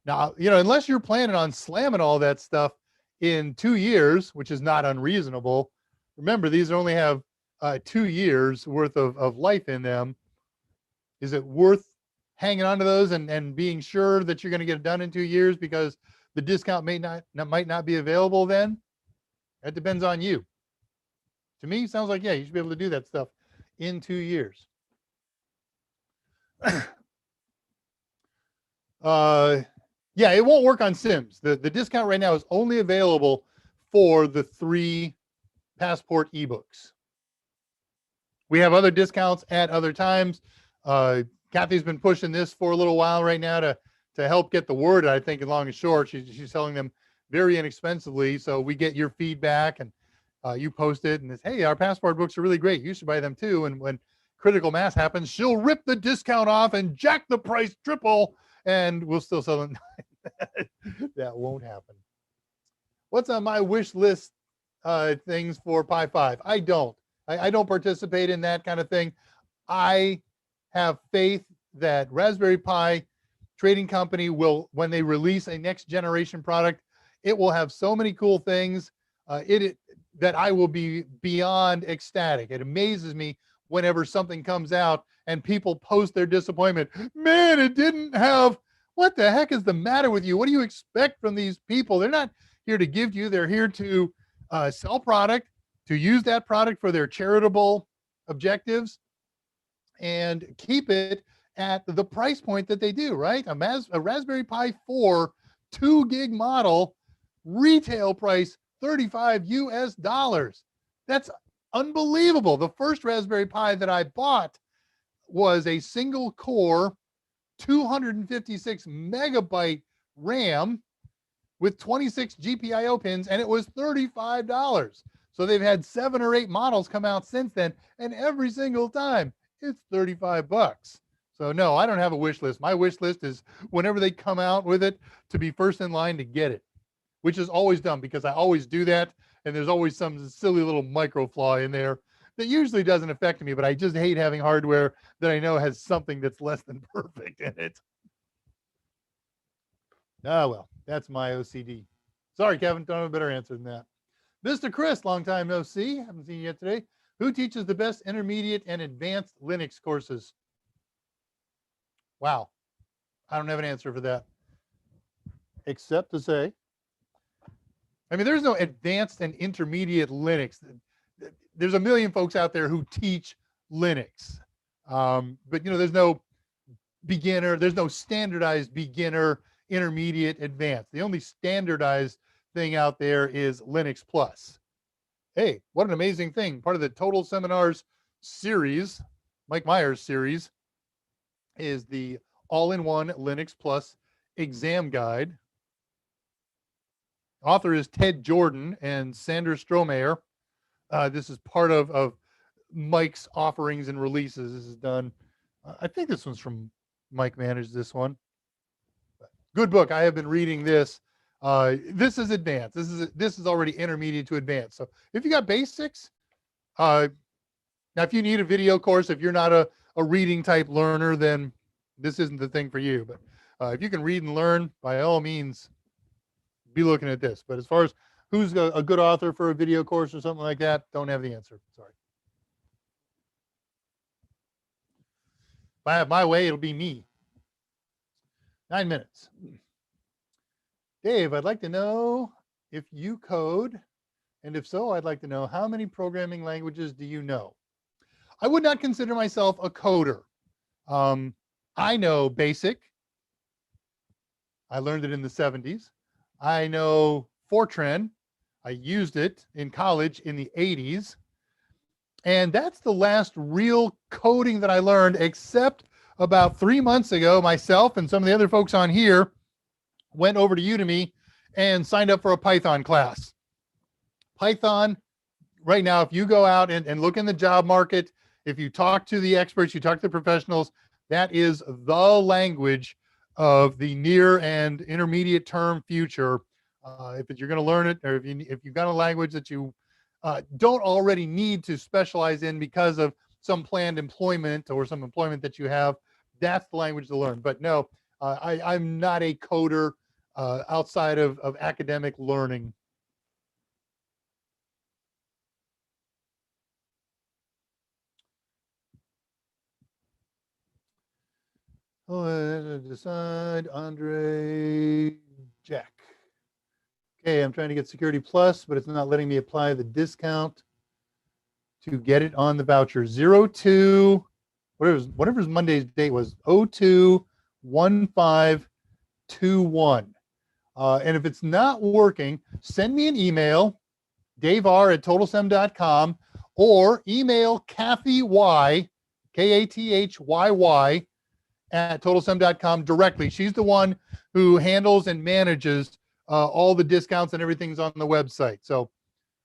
Now, you know, unless you're planning on slamming all that stuff in 2 years, which is not unreasonable. Remember, these only have 2 years worth of life in them. Is it worth hanging on to those and being sure that you're going to get it done in 2 years because the discount might not be available then? That depends on you. To me, sounds like, yeah, you should be able to do that stuff in 2 years. Yeah, it won't work on Sims. The discount right now is only available for the 3 Passport ebooks. We have other discounts at other times. Kathy's been pushing this for a little while right now to help get the word, I think, in long and short. She's selling them very inexpensively. So we get your feedback and you post it and it's, hey, our Passport books are really great. You should buy them too. And when critical mass happens, she'll rip the discount off and jack the price triple and we'll still sell them. That won't happen. What's on my wish list things for Pi 5? I don't participate in that kind of thing. I have faith that Raspberry Pi Trading Company will, when they release a next generation product, it will have so many cool things that I will be beyond ecstatic. It amazes me whenever something comes out and people post their disappointment. Man, it didn't have, what the heck is the matter with you? What do you expect from these people? They're not here to give you, they're here to sell product, to use that product for their charitable objectives and keep it at the price point that they do, right? A Raspberry Pi 4 2 gig model, retail price $35 US. That's unbelievable. The first Raspberry Pi that I bought was a single core 256 megabyte RAM with 26 GPIO pins, and it was $35. So they've had 7 or 8 models come out since then, and every single time it's $35. So no, I don't have a wish list. My wish list is whenever they come out with it, to be first in line to get it, which is always dumb because I always do that, and there's always some silly little micro flaw in there that usually doesn't affect me, but I just hate having hardware that I know has something that's less than perfect in it. Ah, well, that's my OCD. Sorry, Kevin, don't have a better answer than that. Mr. Chris, long time no see. Haven't seen you yet today. Who teaches the best intermediate and advanced Linux courses? Wow. I don't have an answer for that. Except to say, I mean, there's no advanced and intermediate Linux. There's a million folks out there who teach Linux. But, you know, there's no beginner, there's no standardized beginner, intermediate, advanced. The only standardized thing out there is Linux Plus. Hey, what an amazing thing. Part of the Total Seminars series, Mike Meyers series, is the all-in-one Linux Plus exam guide. Author is Ted Jordan and Sander Strohmeyer. This is part of Mike's offerings and releases. This is done. I think this one's from Mike managed this one. Good book. I have been reading this. This is advanced. This is already intermediate to advanced. So if you got basics, now if you need a video course, if you're not a reading type learner, then this isn't the thing for you. But if you can read and learn, by all means, be looking at this. But as far as who's a good author for a video course or something like that, don't have the answer. Sorry. If I have my way, it'll be me. 9 minutes. Dave, I'd like to know if you code, and if so, I'd like to know how many programming languages do you know? I would not consider myself a coder. I know BASIC. I learned it in the 70s. I know Fortran. I used it in college in the 80s. And that's the last real coding that I learned, except about 3 months ago, myself and some of the other folks on here went over to Udemy and signed up for a Python class. Python, right now, if you go out and look in the job market, if you talk to the experts, you talk to the professionals, that is the language of the near and intermediate term future. If you're going to learn it, or if you've got a language that you don't already need to specialize in because of some planned employment or some employment that you have, that's the language to learn. But no, I'm not a coder outside of academic learning. Oh, decide, Andre, Jack. Okay, I'm trying to get Security Plus, but it's not letting me apply the discount to get it on the voucher. 02, whatever Monday's date was, 021521. And if it's not working, send me an email, daveR@totalsem.com, or email Kathy Y, Kathyy, at totalsem.com directly. She's the one who handles and manages all the discounts and everything's on the website. So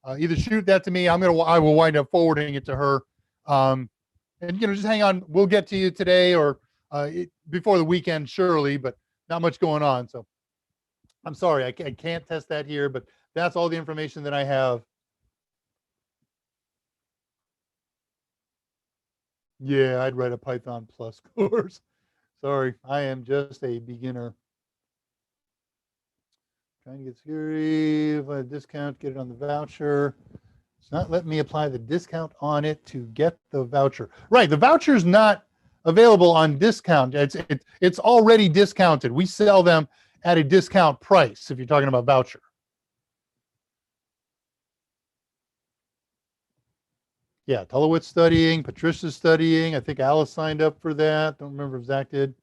either shoot that to me. I will wind up forwarding it to her. And just hang on. We'll get to you today or before the weekend, surely, but not much going on. So I'm sorry, I can't test that here, but that's all the information that I have. Yeah, I'd write a Python Plus course. Sorry, I am just a beginner. Trying to get security, if I discount, get it on the voucher. It's not letting me apply the discount on it to get the voucher. Right, the voucher's not available on discount. It's already discounted. We sell them at a discount price if you're talking about voucher. Yeah, Tulowitz studying, Patricia's studying. I think Alice signed up for that. Don't remember if Zach did.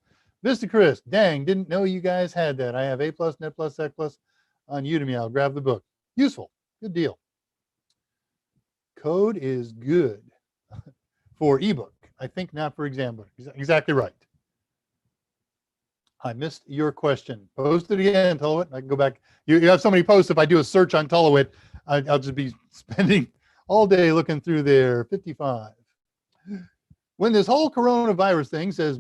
Mr. Chris, dang, didn't know you guys had that. I have A+, Netplus, Sec+ on Udemy. I'll grab the book. Useful. Good deal. Code is good for ebook. I think not for examiner. Exactly right. I missed your question. Post it again, Tullowit. I can go back. You have so many posts. If I do a search on Tullowit, I'll just be spending all day looking through there. 55. When this whole coronavirus thing, says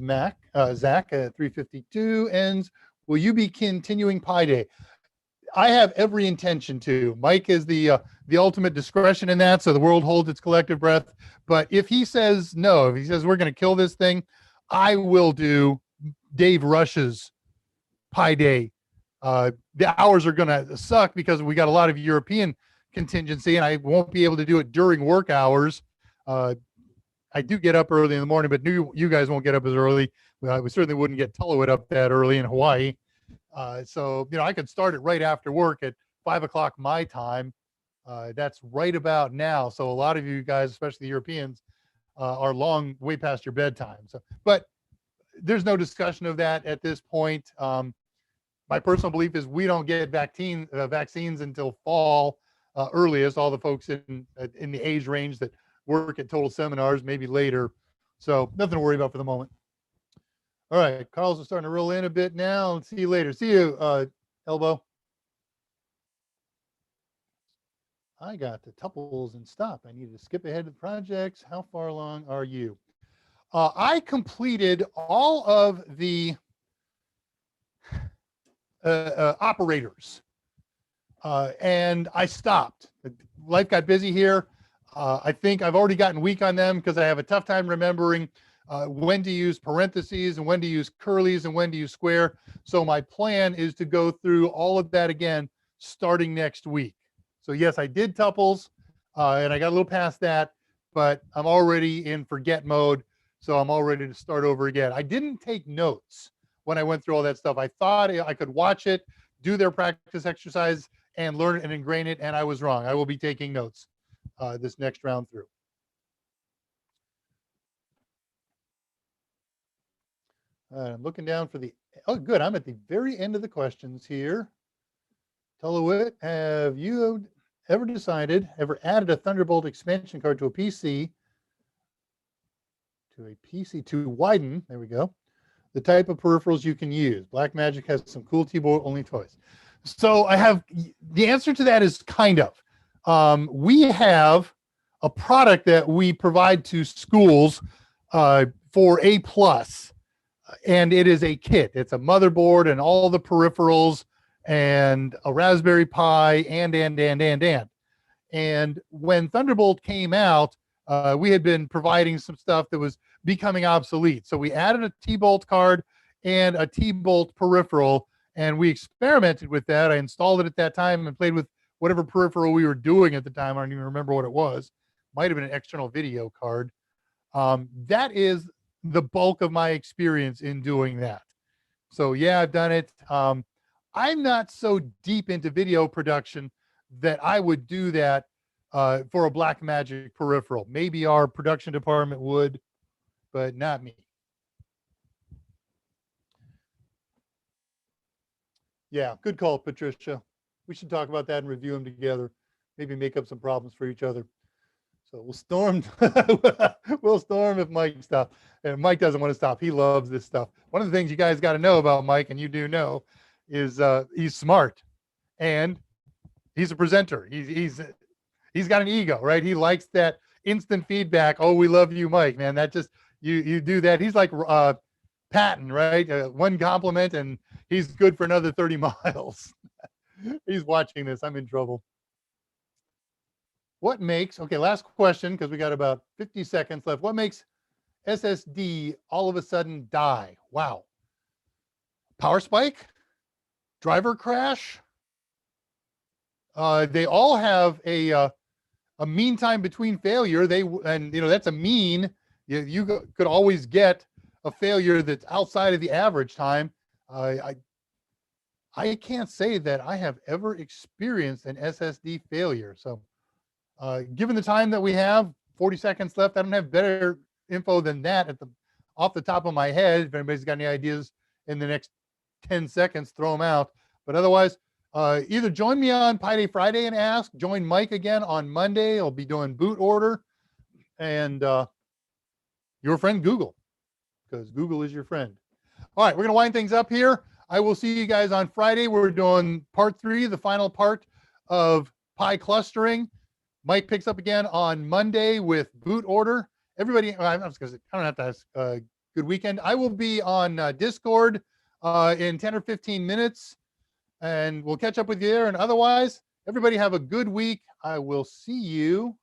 Zach at 352, ends, will you be continuing Pi Day? I have every intention to. Mike is the ultimate discretion in that, so the world holds its collective breath. But if he says no, if he says we're going to kill this thing, I will do Dave Rush's Pi Day. The hours are going to suck because we got a lot of European contingency, and I won't be able to do it during work hours. I do get up early in the morning, but you guys won't get up as early. We certainly wouldn't get Tullowit up that early in Hawaii. So, I could start it right after work at 5 o'clock my time. That's right about now. So a lot of you guys, especially the Europeans, are long way past your bedtime. So, but there's no discussion of that at this point. My personal belief is we don't get vaccines until fall earliest. All the folks in the age range that work at Total Seminars, maybe later. So nothing to worry about for the moment. All right, Carl's starting to roll in a bit now. See you later. See you, Elbow. I got the tuples and stop. I needed to skip ahead to the projects. How far along are you? I completed all of the operators, and I stopped. Life got busy here. I think I've already gotten weak on them because I have a tough time remembering when to use parentheses and when to use curlies and when to use square. So my plan is to go through all of that again starting next week. So yes, I did tuples, and I got a little past that, but I'm already in forget mode. So I'm all ready to start over again. I didn't take notes when I went through all that stuff. I thought I could watch it, do their practice exercise, and learn it and ingrain it, and I was wrong. I will be taking notes this next round through. I'm looking down for oh, good. I'm at the very end of the questions here. Tullowit, have you ever added a Thunderbolt expansion card to a PC, to widen, there we go, the type of peripherals you can use? Blackmagic has some cool keyboard-only toys. So the answer to that is kind of. We have a product that we provide to schools for A+, and it is a kit. It's a motherboard and all the peripherals and a Raspberry Pi and. And when Thunderbolt came out, we had been providing some stuff that was becoming obsolete. So we added a T-Bolt card and a T-Bolt peripheral, and we experimented with that. I installed it at that time and played with whatever peripheral we were doing at the time. I don't even remember what it was. Might have been an external video card. That is the bulk of my experience in doing that. So yeah, I've done it. I'm not so deep into video production that I would do that for a Blackmagic peripheral. Maybe our production department would, but not me. Yeah, good call, Patricia. We should talk about that and review them together. Maybe make up some problems for each other. So we'll storm. We'll storm if Mike stops. And Mike doesn't want to stop. He loves this stuff. One of the things you guys got to know about Mike, and you do know, is he's smart and he's a presenter. He's got an ego, right? He likes that instant feedback. Oh, we love you, Mike, man. That just you do that. He's like Patton, right? One compliment and he's good for another 30 miles. He's watching this. I'm in trouble. What makes, okay, last question, because we got about 50 seconds left. What makes SSD all of a sudden die? Wow. Power spike? Driver crash? They all have a mean time between failure. That's a mean. You could always get a failure that's outside of the average time. I can't say that I have ever experienced an SSD failure. So given the time that we have, 40 seconds left, I don't have better info than that off the top of my head. If anybody's got any ideas in the next 10 seconds, throw them out. But otherwise, Either join me on Pi Day Friday and ask, join Mike again on Monday. I'll be doing boot order, and your friend Google, because Google is your friend. All right, we're going to wind things up here. I will see you guys on Friday. We're doing part 3, the final part of Pi clustering. Mike picks up again on Monday with boot order. Everybody, I don't have to ask, good weekend. I will be on Discord in 10 or 15 minutes, and we'll catch up with you there. And otherwise, everybody have a good week. I will see you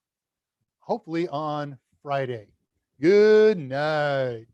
hopefully on Friday. Good night.